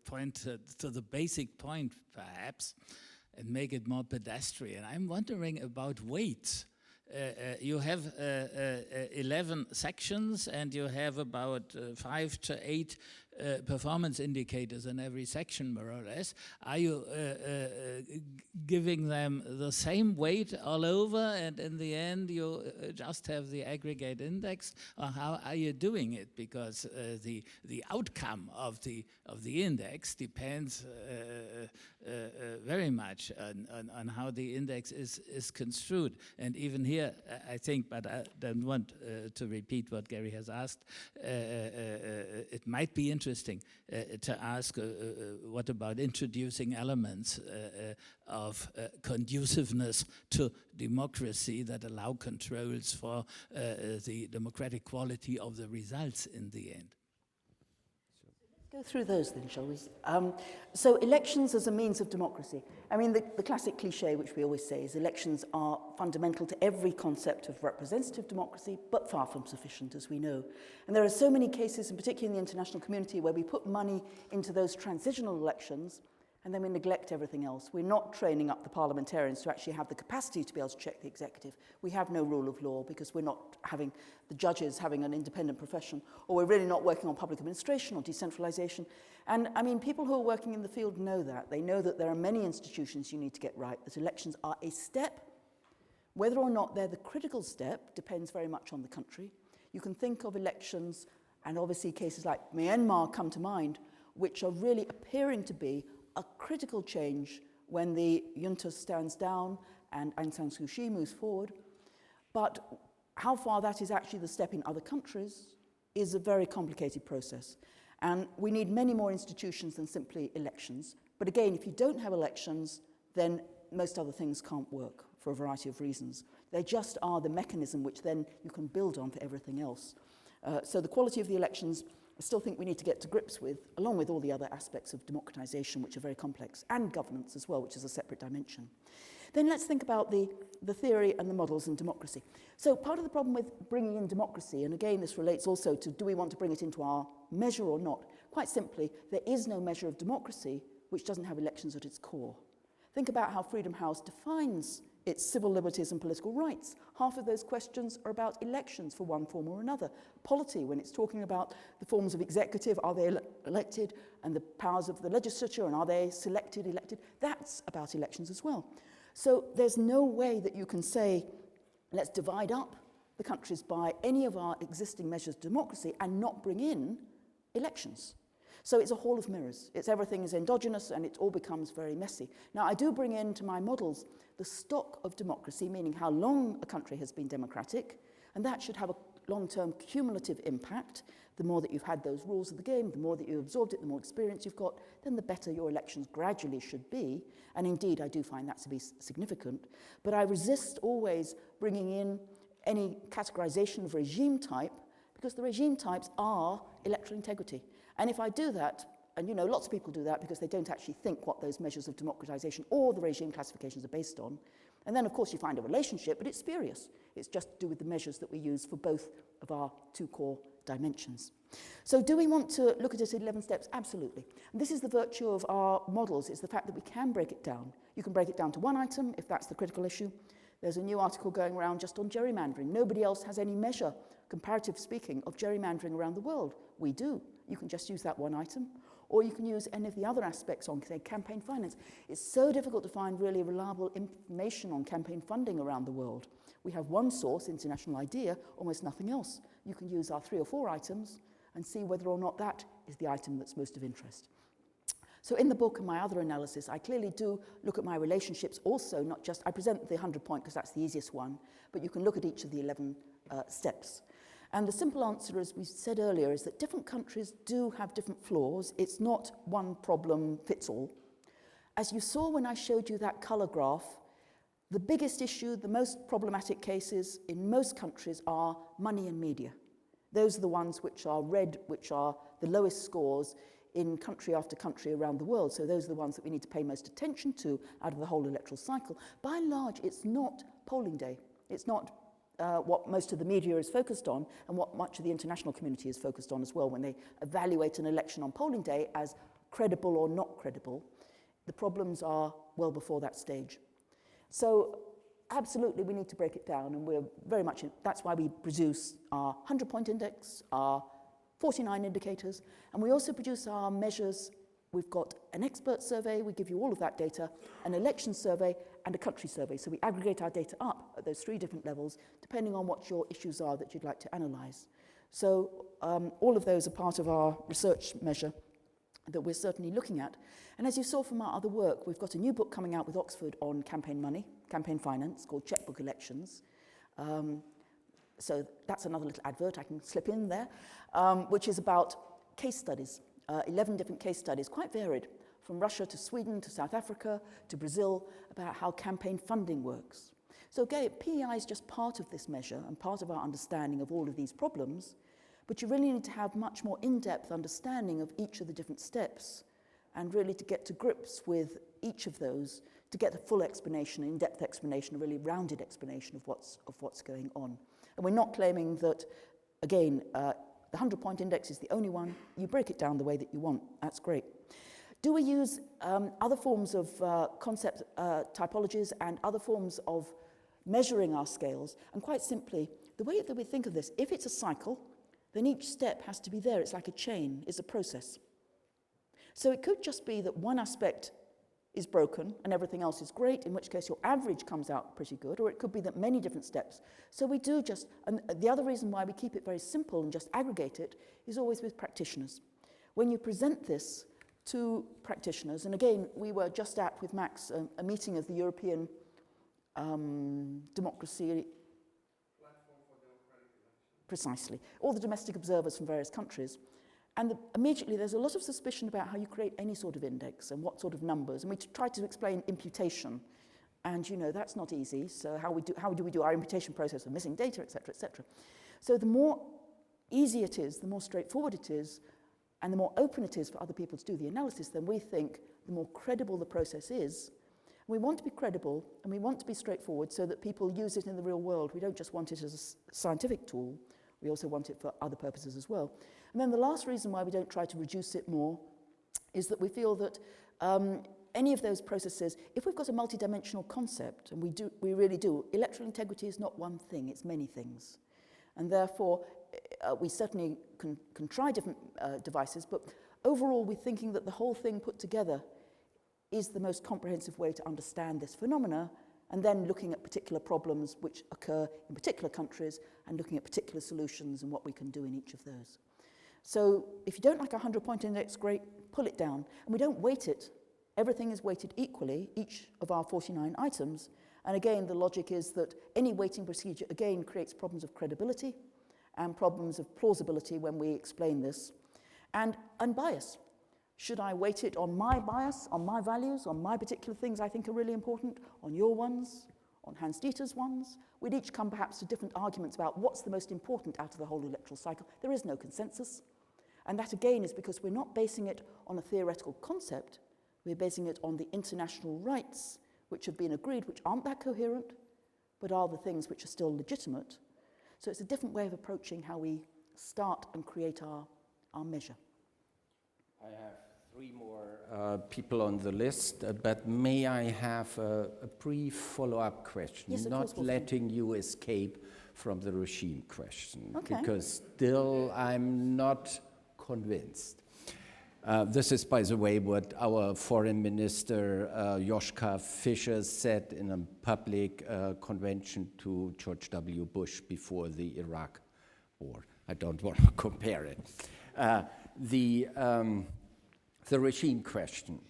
point to the basic point, perhaps, and make it more pedestrian. I'm wondering about weights. You have 11 sections, and you have about 5 to 8 performance indicators in every section, more or less. Are you giving them the same weight all over, and in the end you just have the aggregate index, or how are you doing it? Because the outcome of the index depends very much on how the index is construed. And even here, I think, but I don't want to repeat what Gary has asked, it might be interesting to ask what about introducing elements of conduciveness to democracy that allow controls for the democratic quality of the results in the end. Go through those then, shall we? So elections as a means of democracy. I mean, the classic cliche, which we always say, is elections are fundamental to every concept of representative democracy, but far from sufficient, as we know. And there are so many cases, and particularly in the international community, where we put money into those transitional elections, and then we neglect everything else. We're not training up the parliamentarians to actually have the capacity to be able to check the executive. We have no rule of law because we're not having the judges having an independent profession, or we're really not working on public administration or decentralization. And I mean, people who are working in the field know that. They know that there are many institutions you need to get right, that elections are a step. Whether or not they're the critical step depends very much on the country. You can think of elections, and obviously cases like Myanmar come to mind, which are really appearing to be a critical change when the junta stands down and Aung San Suu Kyi moves forward. But how far that is actually the step in other countries is a very complicated process. And we need many more institutions than simply elections. But again, if you don't have elections, then most other things can't work for a variety of reasons. They just are the mechanism which then you can build on for everything else. So the quality of the elections, I still think we need to get to grips with, along with all the other aspects of democratization, which are very complex, and governance as well, which is a separate dimension. Then let's think about the theory and the models in democracy. So part of the problem with bringing in democracy, and again this relates also to do we want to bring it into our measure or not, quite simply, there is no measure of democracy which doesn't have elections at its core. Think about how Freedom House defines its civil liberties and political rights. Half of those questions are about elections for one form or another. Polity, when it's talking about the forms of executive, are they elected, and the powers of the legislature, and are they selected, elected, that's about elections as well. So there's no way that you can say, let's divide up the countries by any of our existing measures of democracy and not bring in elections. So it's a hall of mirrors. It's everything is endogenous and it all becomes very messy. Now, I do bring into my models the stock of democracy, meaning how long a country has been democratic, and that should have a long-term cumulative impact. The more that you've had those rules of the game, the more that you've absorbed it, the more experience you've got, then the better your elections gradually should be. And indeed, I do find that to be significant. But I resist always bringing in any categorization of regime type, because the regime types are electoral integrity. And if I do that, and you know, lots of people do that because they don't actually think what those measures of democratization or the regime classifications are based on. And then, of course, you find a relationship, but it's spurious. It's just to do with the measures that we use for both of our two core dimensions. So do we want to look at it in 11 steps? Absolutely. And this is the virtue of our models, is the fact that we can break it down. You can break it down to one item if that's the critical issue. There's a new article going around just on gerrymandering. Nobody else has any measure, comparative speaking, of gerrymandering around the world. We do. You can just use that one item. Or you can use any of the other aspects on, say, campaign finance. It's so difficult to find really reliable information on campaign funding around the world. We have one source, International IDEA, almost nothing else. You can use our 3 or 4 items and see whether or not that is the item that's most of interest. So in the book and my other analysis, I clearly do look at my relationships also, not just, I present the 100-point because that's the easiest one, but you can look at each of the 11 steps. And the simple answer, as we said earlier, is that different countries do have different flaws. It's not one problem fits all. As you saw when I showed you that color graph, the biggest issue, the most problematic cases in most countries are money and media. Those are the ones which are red, which are the lowest scores in country after country around the world. So those are the ones that we need to pay most attention to out of the whole electoral cycle. By and large, it's not polling day. It's not what most of the media is focused on and what much of the international community is focused on as well when they evaluate an election on polling day as credible or not credible. The problems are well before that stage. So absolutely we need to break it down, and we're very much, that's why we produce our 100-point index, our 49 indicators, and we also produce our measures. We've got an expert survey, we give you all of that data, an election survey, and a country survey. So we aggregate our data up at those 3 different levels, depending on what your issues are that you'd like to analyze. So all of those are part of our research measure that we're certainly looking at. And as you saw from our other work, we've got a new book coming out with Oxford on campaign money, campaign finance, called Checkbook Elections. So that's another little advert I can slip in there, which is about case studies, 11 different case studies, quite varied, from Russia to Sweden to South Africa to Brazil, about how campaign funding works. So again, PEI is just part of this measure and part of our understanding of all of these problems, but you really need to have much more in-depth understanding of each of the different steps and really to get to grips with each of those to get the full explanation, in-depth explanation, a really rounded explanation of what's going on. And we're not claiming that, again, the 100-point index is the only one. You break it down the way that you want. That's great. Do we use other forms of concept typologies and other forms of measuring our scales? And quite simply, the way that we think of this, if it's a cycle, then each step has to be there. It's like a chain, it's a process. So it could just be that one aspect is broken and everything else is great, in which case your average comes out pretty good, or it could be that many different steps. So we do just, and the other reason why we keep it very simple and just aggregate it is always with practitioners. When you present this to practitioners, and again, we were just at, with Max, a meeting of the European Democracy, precisely, all the domestic observers from various countries. And immediately there's a lot of suspicion about how you create any sort of index and what sort of numbers. And we tried to explain imputation. And you know, that's not easy. So how do we do our imputation process of missing data, et cetera, et cetera. So the more easy it is, the more straightforward it is, and the more open it is for other people to do the analysis, then we think the more credible the process is. We want to be credible and we want to be straightforward so that people use it in the real world. We don't just want it as a scientific tool. We also want it for other purposes as well. And then the last reason why we don't try to reduce it more is that we feel that any of those processes, if we've got a multidimensional concept, and we really do, electoral integrity is not one thing, it's many things. And therefore, we certainly can try different devices, but overall we're thinking that the whole thing put together is the most comprehensive way to understand this phenomena, and then looking at particular problems which occur in particular countries and looking at particular solutions and what we can do in each of those. So if you don't like a 100-point index, great, pull it down. And we don't weight it. Everything is weighted equally, each of our 49 items. And again, the logic is that any weighting procedure, again, creates problems of credibility and problems of plausibility when we explain this. And bias. Should I weight it on my bias, on my values, on my particular things I think are really important, on your ones, on Hans-Dieter's ones? We'd each come perhaps to different arguments about what's the most important out of the whole electoral cycle. There is no consensus. And that again is because we're not basing it on a theoretical concept, we're basing it on the international rights which have been agreed, which aren't that coherent, but are the things which are still legitimate. So it's a different way of approaching how we start and create our measure. I have three more people on the list, but may I have a brief follow-up question? Yes, of not course, letting you escape from the regime question, Okay. because still I'm not convinced. This is, by the way, what our foreign minister, Joschka Fischer, said in a public convention to George W. Bush before the Iraq war. I don't want to compare it. The regime question.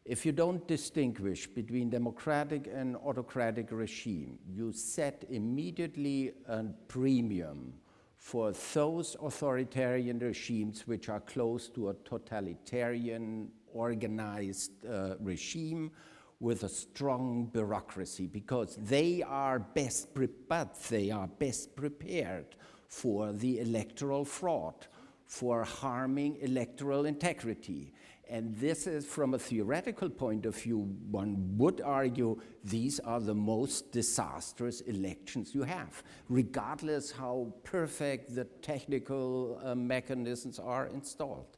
If you don't distinguish between democratic and autocratic regime, you set immediately a premium for those authoritarian regimes which are close to a totalitarian organized regime with a strong bureaucracy, because they are best prepared for the electoral fraud, for harming electoral integrity. And this is, from a theoretical point of view, one would argue these are the most disastrous elections you have, regardless how perfect the technical mechanisms are installed.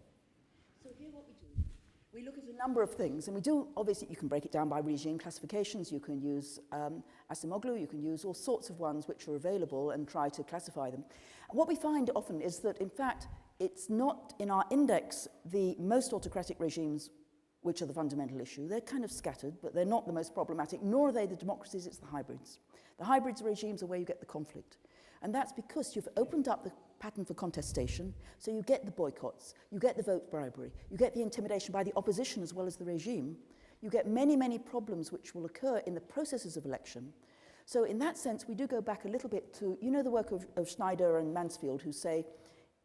So here what we do, we look at a number of things, and we do, obviously, you can break it down by regime classifications, you can use Acemoglu, you can use all sorts of ones which are available and try to classify them. And what we find often is that, in fact, it's not in our index the most autocratic regimes which are the fundamental issue. They're kind of scattered, but they're not the most problematic, nor are they the democracies, it's the hybrids. The hybrids regimes are where you get the conflict. And that's because you've opened up the pattern for contestation, so you get the boycotts, you get the vote bribery, you get the intimidation by the opposition as well as the regime, you get many, many problems which will occur in the processes of election. So in that sense, we do go back a little bit to, you know, the work of Schneider and Mansfield, who say,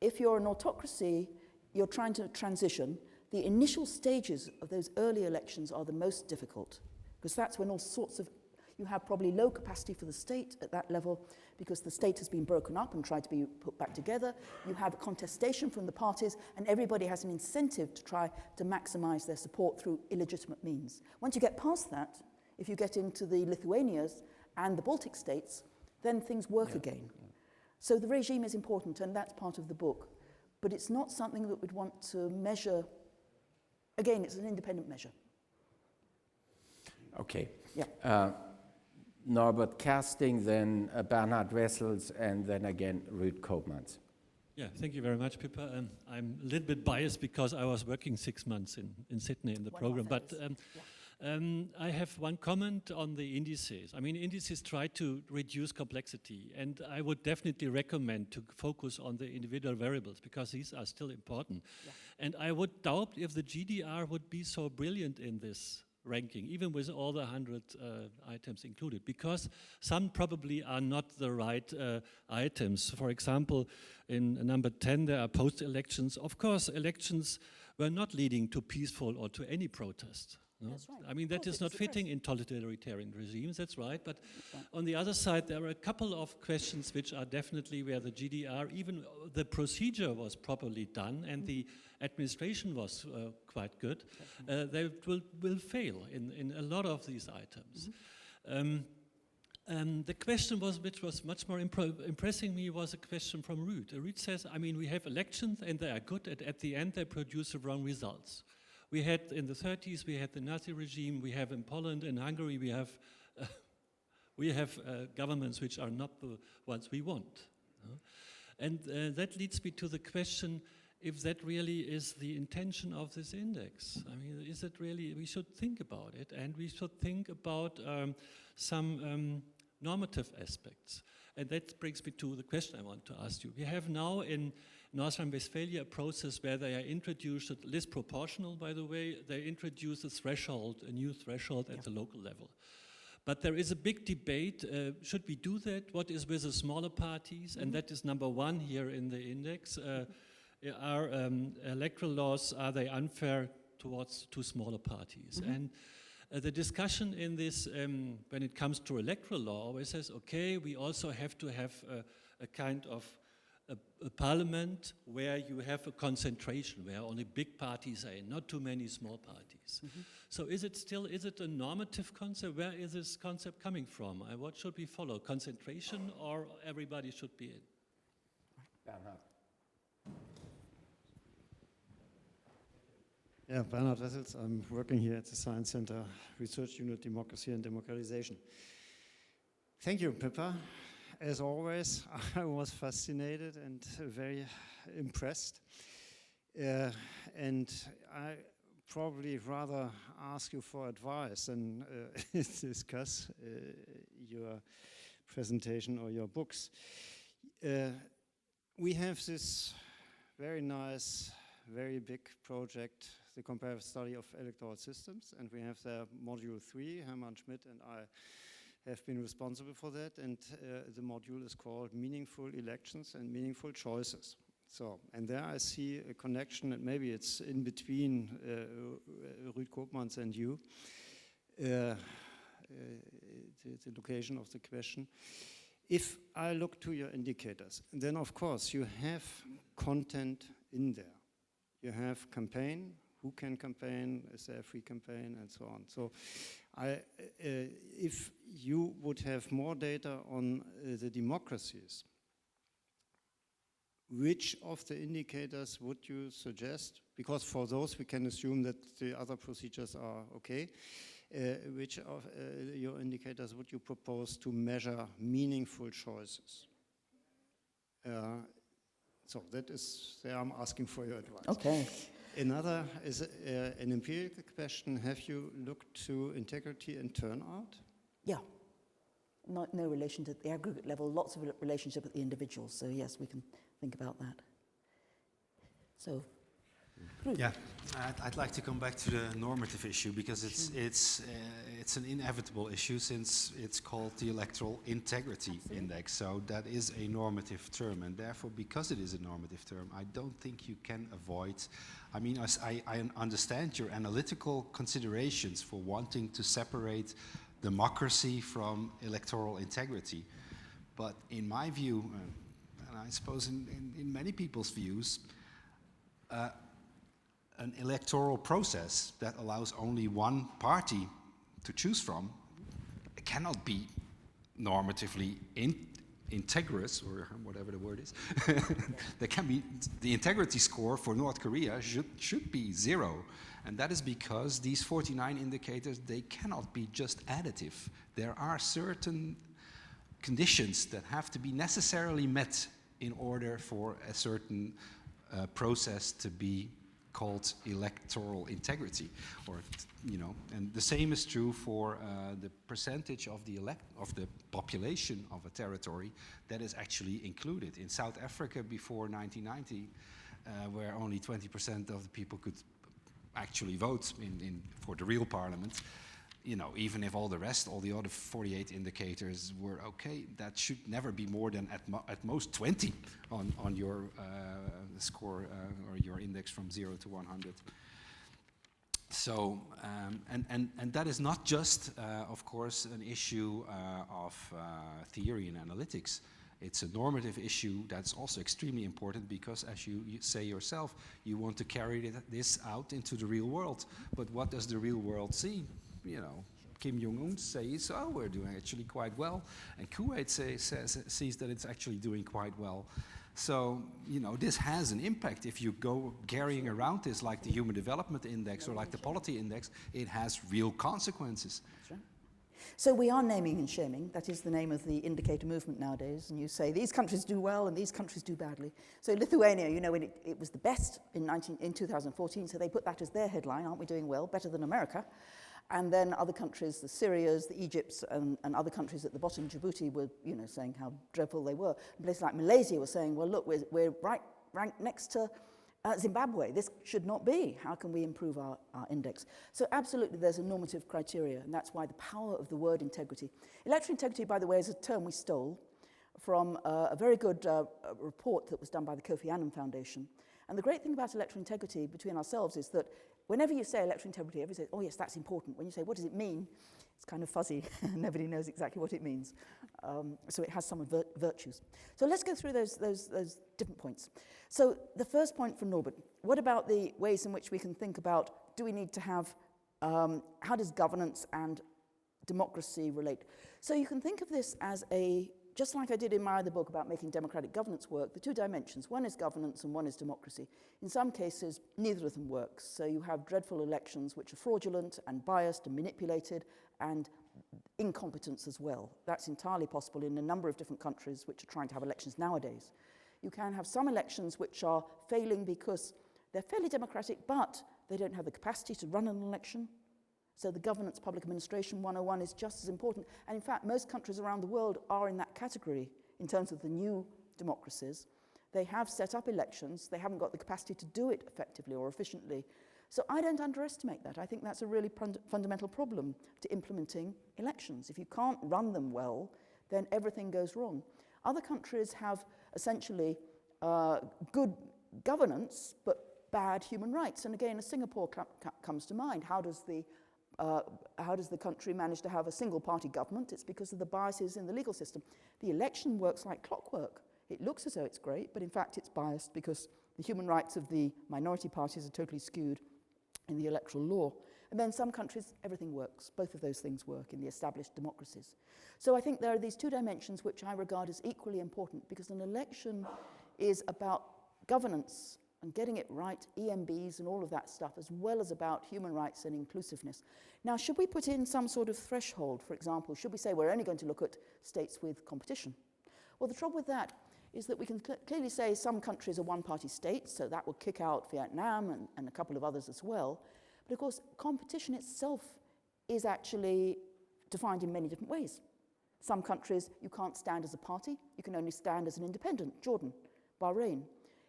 if you're an autocracy, you're trying to transition, the initial stages of those early elections are the most difficult, because that's when all sorts of, you have probably low capacity for the state at that level, because the state has been broken up and tried to be put back together. You have contestation from the parties, and everybody has an incentive to try to maximize their support through illegitimate means. Once you get past that, if you get into the Lithuanias and the Baltic states, then things work again. So the regime is important, and that's part of the book. But it's not something that we'd want to measure again, it's an independent measure. Okay. Yeah. Norbert Kersting, then Bernhard Wessels, and then again Ruud Koopmans. Yeah, thank you very much, Pippa. I'm a little bit biased because I was working 6 months in Sydney in the program, but I have one comment on the indices. I mean, indices try to reduce complexity, and I would definitely recommend to focus on the individual variables because these are still important. Yeah. And I would doubt if the GDR would be so brilliant in this ranking, even with all the 100 items included, because some probably are not the right items. For example, in number 10, there are post-elections. Of course, elections were not leading to peaceful or to any protest. No? That's right. I mean, that is not fitting in totalitarian regimes, that's right. But on the other side, there are a couple of questions which are definitely where the GDR, even the procedure was properly done and the administration was quite good, they will fail in a lot of these items. The question which was much more impressing me was a question from Ruud. Ruud says, I mean, we have elections and they are good, and at the end they produce the wrong results. We had in the 30s, we had the Nazi regime, we have in Poland and Hungary, we have governments which are not the ones we want. And that leads me to the question, if that really is the intention of this index. I mean, is it really, we should think about it, and we should think about some normative aspects. And that brings me to the question I want to ask you. We have now in North Rhine-Westphalia a process where they are introduced, list proportional by the way, they introduce a threshold, a new threshold at the local level. But there is a big debate, should we do that? What is with the smaller parties? And that is number one here in the index. Are electoral laws, are they unfair towards two smaller parties? And the discussion in this, when it comes to electoral law, always says, okay, we also have to have a kind of a parliament where you have a concentration, where only big parties are in, not too many small parties. So is it a normative concept? Where is this concept coming from? What should we follow? Concentration or everybody should be in? Bernhard. Yeah, Bernhard Wessels. I'm working here at the Science Center Research Unit, Democracy and Democratization. Thank you, Pippa. As always, I was fascinated and very impressed. And I probably rather ask you for advice than discuss your presentation or your books. We have this very nice, very big project, the Comparative Study of Electoral Systems, and we have the Module 3, Hermann Schmidt and I have been responsible for that, and the module is called Meaningful Elections and Meaningful Choices. So, and there I see a connection, and maybe it's in between Ruud Koopmans and you, the location of the question. If I look to your indicators, then of course you have content in there. You have campaign, who can campaign, is there a free campaign, and so on. So if you would have more data on the democracies, which of the indicators would you suggest? Because for those we can assume that the other procedures are okay. Which of your indicators would you propose to measure meaningful choices? So that is, there I'm asking for your advice. Okay. Another is an empirical question. Have you looked to integrity and turnout? Yeah. No relation to the aggregate level, lots of relationship at the individual. So yes, we can think about that. So, yeah, I'd like to come back to the normative issue because it's an inevitable issue since it's called the Electoral Integrity Index. So that is a normative term, and therefore, because it is a normative term, I don't think you can avoid. I mean, I understand your analytical considerations for wanting to separate democracy from electoral integrity, but in my view, and I suppose in many people's views, an electoral process that allows only one party to choose from cannot be normatively integrous, or whatever the word is, there can be, the integrity score for North Korea should be 0. And that is because these 49 indicators, they cannot be just additive. There are certain conditions that have to be necessarily met in order for a certain process to be called electoral integrity, or and the same is true for the percentage of the population of a territory that is actually included. In South Africa before 1990, where only 20% of the people could actually vote for the real parliament, even if all the other 48 indicators were okay, that should never be more than at most 20 on your score or your index from 0 to 100. So, and that is not just, of course, an issue of theory and analytics. It's a normative issue that's also extremely important because, as you say yourself, you want to carry this out into the real world. But what does the real world see? Kim Jong-un says, oh, we're doing actually quite well. And Kuwait sees that it's actually doing quite well. So, this has an impact. If you go carrying around this like the Human Development Index or like the Polity Index, it has real consequences. That's right. So we are naming and shaming. That is the name of the indicator movement nowadays. And you say these countries do well and these countries do badly. So Lithuania, when it was the best in 2014, so they put that as their headline, aren't we doing well, better than America? And then other countries, the Syrias, the Egypts, and other countries at the bottom, Djibouti, were saying how dreadful they were. And places like Malaysia were saying, well, look, we're ranked next to Zimbabwe. This should not be. How can we improve our index? So absolutely, there's a normative criteria, and that's why the power of the word integrity. Electoral integrity, by the way, is a term we stole from a very good report that was done by the Kofi Annan Foundation. And the great thing about electoral integrity between ourselves is that whenever you say electoral integrity, everybody says, oh yes, that's important. When you say, what does it mean? It's kind of fuzzy. Nobody knows exactly what it means. So it has some virtues. So let's go through those different points. So the first point from Norbert, what about the ways in which we can think about, do we need to have, how does governance and democracy relate? So you can think of this as just like I did in my other book about making democratic governance work, the two dimensions. One is governance and one is democracy. In some cases, neither of them works. So you have dreadful elections which are fraudulent and biased and manipulated and incompetence as well. That's entirely possible in a number of different countries which are trying to have elections nowadays. You can have some elections which are failing because they're fairly democratic, but they don't have the capacity to run an election. So the governance public administration 101 is just as important. And in fact, most countries around the world are in that category in terms of the new democracies. They have set up elections. They haven't got the capacity to do it effectively or efficiently. So I don't underestimate that. I think that's a really fundamental problem to implementing elections. If you can't run them well, then everything goes wrong. Other countries have essentially good governance, but bad human rights. And again, Singapore comes to mind. How does the country manage to have a single-party government? It's because of the biases in the legal system. The election works like clockwork. It looks as though it's great, but in fact it's biased because the human rights of the minority parties are totally skewed in the electoral law. And then some countries, everything works. Both of those things work in the established democracies. So I think there are these two dimensions which I regard as equally important because an election is about governance and getting it right, EMBs and all of that stuff, as well as about human rights and inclusiveness. Now, should we put in some sort of threshold, for example? Should we say we're only going to look at states with competition? Well, the trouble with that is that we can clearly say some countries are one-party states, so that will kick out Vietnam and a couple of others as well. But of course, competition itself is actually defined in many different ways. Some countries, you can't stand as a party, you can only stand as an independent, Jordan, Bahrain.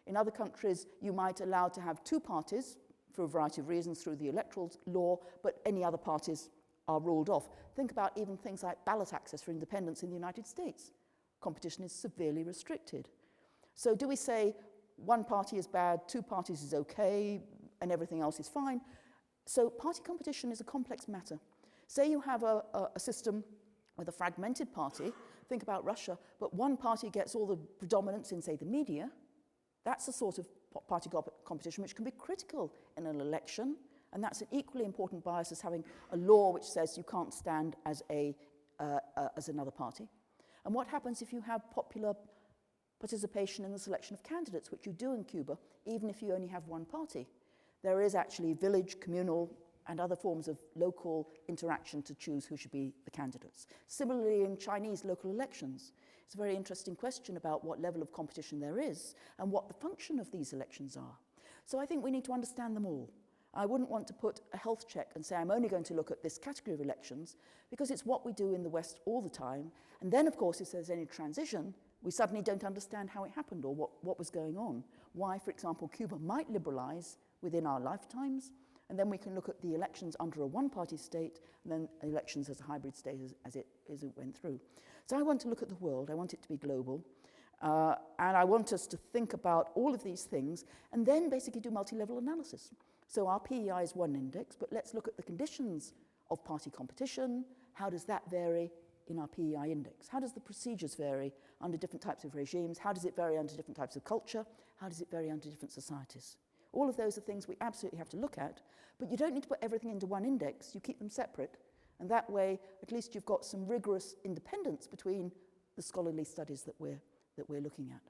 In other countries, you might allow to have two parties for a variety of reasons through the electoral law, but any other parties are ruled off. Think about even things like ballot access for independence in the United States. Competition is severely restricted. So do we say one party is bad, two parties is okay, and everything else is fine? So party competition is a complex matter. Say you have a system with a fragmented party, think about Russia, but one party gets all the predominance in, say, the media. That's a sort of party competition which can be critical in an election, and that's an equally important bias as having a law which says you can't stand as another party. And what happens if you have popular participation in the selection of candidates, which you do in Cuba, even if you only have one party? There is actually village, communal, and other forms of local interaction to choose who should be the candidates. Similarly, in Chinese local elections, it's a very interesting question about what level of competition there is and what the function of these elections are. So I think we need to understand them all. I wouldn't want to put a health check and say I'm only going to look at this category of elections, because it's what we do in the West all the time. And then, of course, if there's any transition, we suddenly don't understand how it happened or what was going on. Why, for example, Cuba might liberalize within our lifetimes, and then we can look at the elections under a one-party state, and then elections as a hybrid state as it went through. So I want to look at the world. I want it to be global. And I want us to think about all of these things and then basically do multi-level analysis. So our PEI is one index, but let's look at the conditions of party competition. How does that vary in our PEI index? How does the procedures vary under different types of regimes? How does it vary under different types of culture? How does it vary under different societies? All of those are things we absolutely have to look at, but you don't need to put everything into one index. You keep them separate, and that way, at least you've got some rigorous independence between the scholarly studies that we're looking at.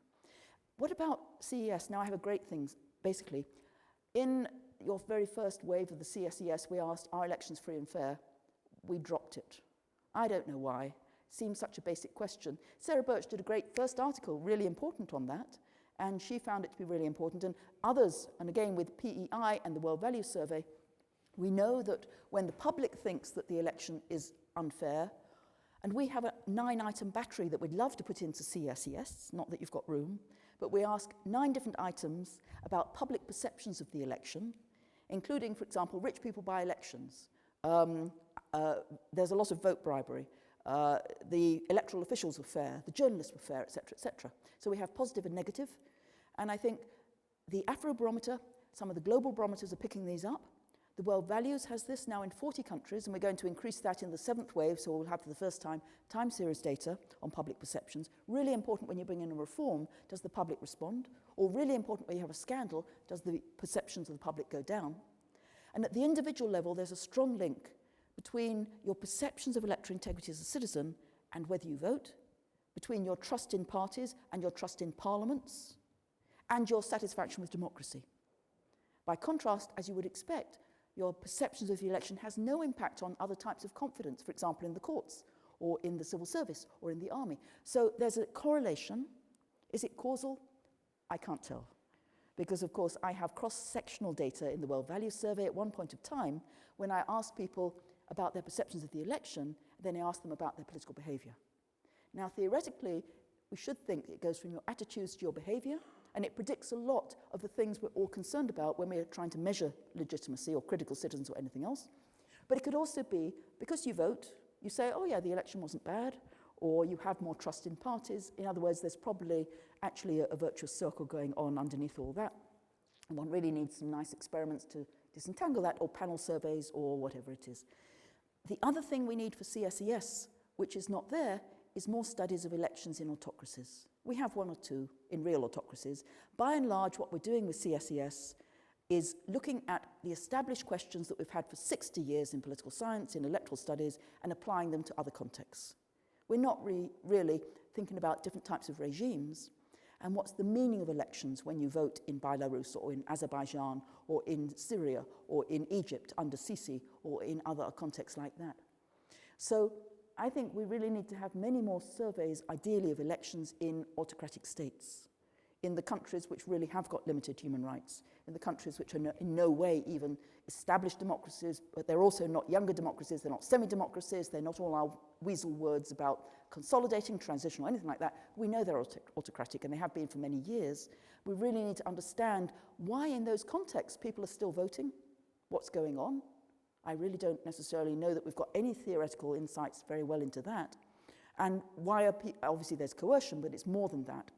What about CES? Now I have a great thing, basically. In your very first wave of the CSES, we asked, are elections free and fair? We dropped it. I don't know why. It seems such a basic question. Sarah Birch did a great first article, really important on that, and she found it to be really important. And others, and again with PEI and the World Values Survey, we know that when the public thinks that the election is unfair, and we have a 9-item battery that we'd love to put into CSES, not that you've got room, but we ask 9 different items about public perceptions of the election, including, for example, rich people buy elections. There's a lot of vote bribery. The electoral officials were fair, the journalists were fair, etc., etc. So we have positive and negative. And I think the Afrobarometer, some of the global barometers are picking these up. The World Values has this now in 40 countries, and we're going to increase that in the 7th wave, so we'll have for the first time time series data on public perceptions. Really important when you bring in a reform, does the public respond? Or really important when you have a scandal, does the perceptions of the public go down? And at the individual level, there's a strong link between your perceptions of electoral integrity as a citizen and whether you vote, between your trust in parties and your trust in parliaments, and your satisfaction with democracy. By contrast, as you would expect, your perceptions of the election has no impact on other types of confidence, for example, in the courts, or in the civil service, or in the army. So there's a correlation. Is it causal? I can't tell. Because, of course, I have cross-sectional data in the World Values Survey at one point of time when I asked people about their perceptions of the election, then I asked them about their political behavior. Now, theoretically, we should think it goes from your attitudes to your behavior, and it predicts a lot of the things we're all concerned about when we're trying to measure legitimacy or critical citizens or anything else. But it could also be, because you vote, you say, oh yeah, the election wasn't bad, or you have more trust in parties. In other words, there's probably actually a virtuous circle going on underneath all that. And one really needs some nice experiments to disentangle that, or panel surveys, or whatever it is. The other thing we need for CSES, which is not there, is more studies of elections in autocracies. We have 1 or 2 in real autocracies. By and large, what we're doing with CSES is looking at the established questions that we've had for 60 years in political science, in electoral studies, and applying them to other contexts. We're not really thinking about different types of regimes and what's the meaning of elections when you vote in Belarus or in Azerbaijan or in Syria or in Egypt under Sisi or in other contexts like that. So I think we really need to have many more surveys, ideally, of elections in autocratic states, in the countries which really have got limited human rights, in the countries which are in no way even established democracies, but they're also not younger democracies, they're not semi-democracies, they're not all our weasel words about consolidating, transition, or anything like that. We know they're autocratic, and they have been for many years. We really need to understand why in those contexts people are still voting, what's going on. I really don't necessarily know that we've got any theoretical insights very well into that. And why are obviously there's coercion, but it's more than that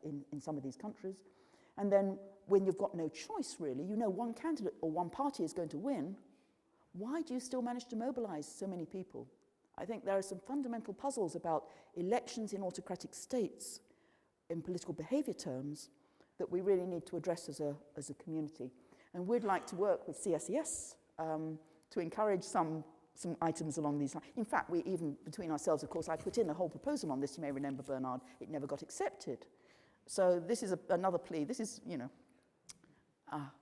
in some of these countries. And then when you've got no choice, really, you know one candidate or one party is going to win, why do you still manage to mobilize so many people? I think there are some fundamental puzzles about elections in autocratic states in political behavior terms that we really need to address as a community. And we'd like to work with CSES to encourage some some items along these lines. In fact, we even, between ourselves, of course, I put in a whole proposal on this. You may remember, Bernard, it never got accepted. So this is another plea. This is, you know,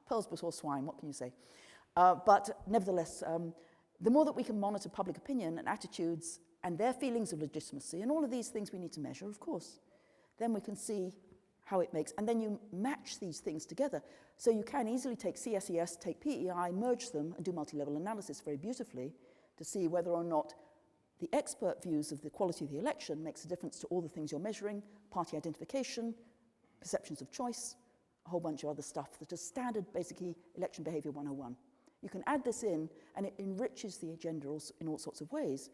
pearls before swine, what can you say? But nevertheless, the more that we can monitor public opinion and attitudes and their feelings of legitimacy, and all of these things we need to measure, of course, then we can see how it makes, and then you match these things together. So you can easily take CSES, take PEI, merge them, and do multi-level analysis very beautifully to see whether or not the expert views of the quality of the election makes a difference to all the things you're measuring, party identification, perceptions of choice, a whole bunch of other stuff that is standard, basically, election behavior 101. You can add this in, and it enriches the agenda in all sorts of ways.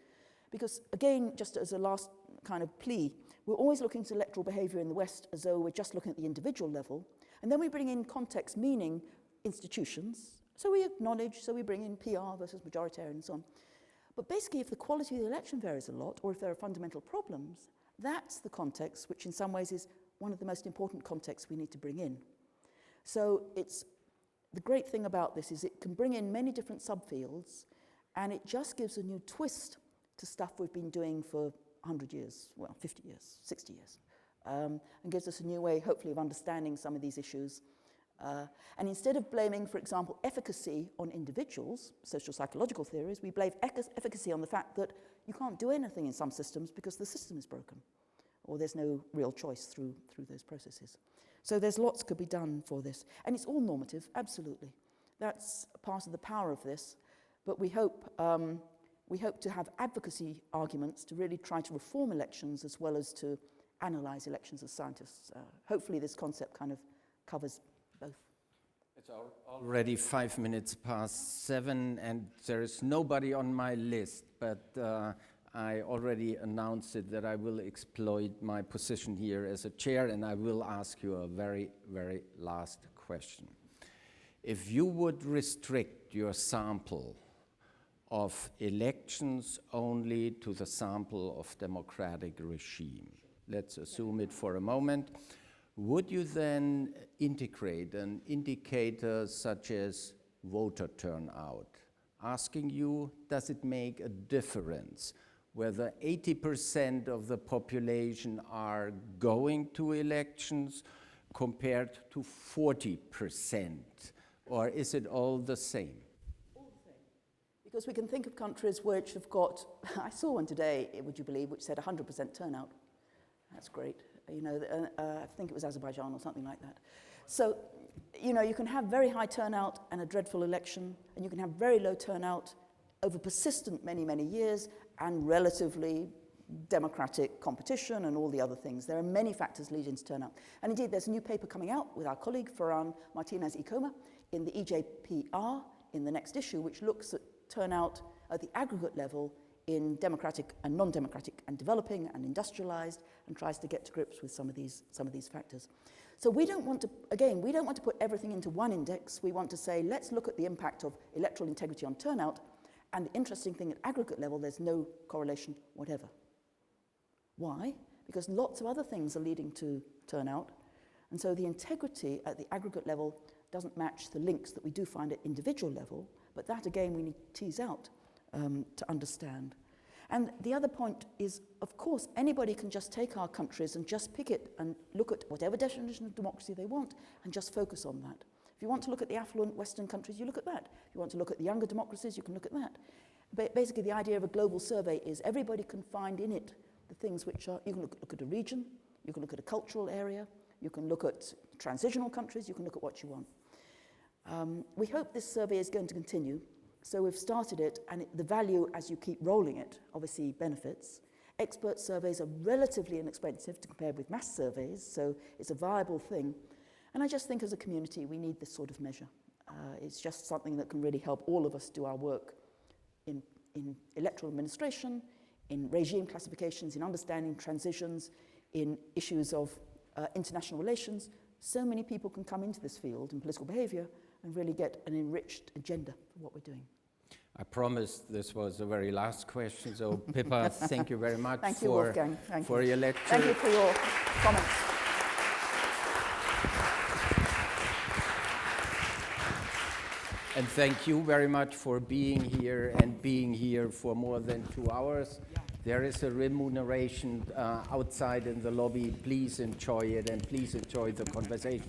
Because, again, just as a last kind of plea, we're always looking at electoral behavior in the West as though we're just looking at the individual level, and then we bring in context, meaning institutions. So we acknowledge, so we bring in PR versus majoritarian and so on. But basically, if the quality of the election varies a lot, or if there are fundamental problems, that's the context, which in some ways is one of the most important contexts we need to bring in. So it's the great thing about this is it can bring in many different subfields, and it just gives a new twist to stuff we've been doing for 100 years, well, 50 years, 60 years, and gives us a new way, hopefully, of understanding some of these issues. And instead of blaming, for example, efficacy on individuals, social psychological theories, we blame efficacy on the fact that you can't do anything in some systems because the system is broken, or there's no real choice through those processes. So there's lots could be done for this. And it's all normative, absolutely. That's part of the power of this. But we hope to have advocacy arguments to really try to reform elections as well as to analyze elections as scientists. Hopefully this concept kind of covers both. It's already 5 minutes past 7, and there is nobody on my list, but I already announced it that I will exploit my position here as a chair, and I will ask you a very, very last question. If you would restrict your sample of elections only to the sample of democratic regime, let's assume it for a moment, would you then integrate an indicator such as voter turnout, asking you, does it make a difference whether 80% of the population are going to elections compared to 40%, or is it all the same? All the same. Because we can think of countries which have got, I saw one today, would you believe, which said 100% turnout. That's great. You know, I think it was Azerbaijan or something like that. So, you know, you can have very high turnout and a dreadful election, and you can have very low turnout over persistent many, many years and relatively democratic competition and all the other things. There are many factors leading to turnout. And indeed, there's a new paper coming out with our colleague, Ferran Martinez y Coma, in the EJPR in the next issue, which looks at turnout at the aggregate level in democratic and non-democratic and developing and industrialized, and tries to get to grips with some of these factors. So we don't want to, again, we don't want to put everything into one index. We want to say, let's look at the impact of electoral integrity on turnout, and the interesting thing at aggregate level, there's no correlation whatever. Why? Because lots of other things are leading to turnout, and so the integrity at the aggregate level doesn't match the links that we do find at individual level, but that again we need to tease out to understand. And the other point is, of course, anybody can just take our countries and just pick it and look at whatever definition of democracy they want and just focus on that. If you want to look at the affluent Western countries, you look at that. If you want to look at the younger democracies, you can look at that. But basically, the idea of a global survey is everybody can find in it the things which are, you can look at a region, you can look at a cultural area, you can look at transitional countries, you can look at what you want. We hope this survey is going to continue. So we've started it, and the value as you keep rolling it obviously benefits. Expert surveys are relatively inexpensive to compare with mass surveys, so it's a viable thing. And I just think as a community we need this sort of measure. It's just something that can really help all of us do our work in electoral administration, in regime classifications, in understanding transitions, in issues of international relations. So many people can come into this field in political behavior and really get an enriched agenda for what we're doing. I promised this was the very last question, so Pippa, thank you very much thank you, Wolfgang. For your lecture. Thank you for your comments. And thank you very much for being here and being here for more than 2 hours. There is a remuneration outside in the lobby. Please enjoy it and please enjoy the conversation.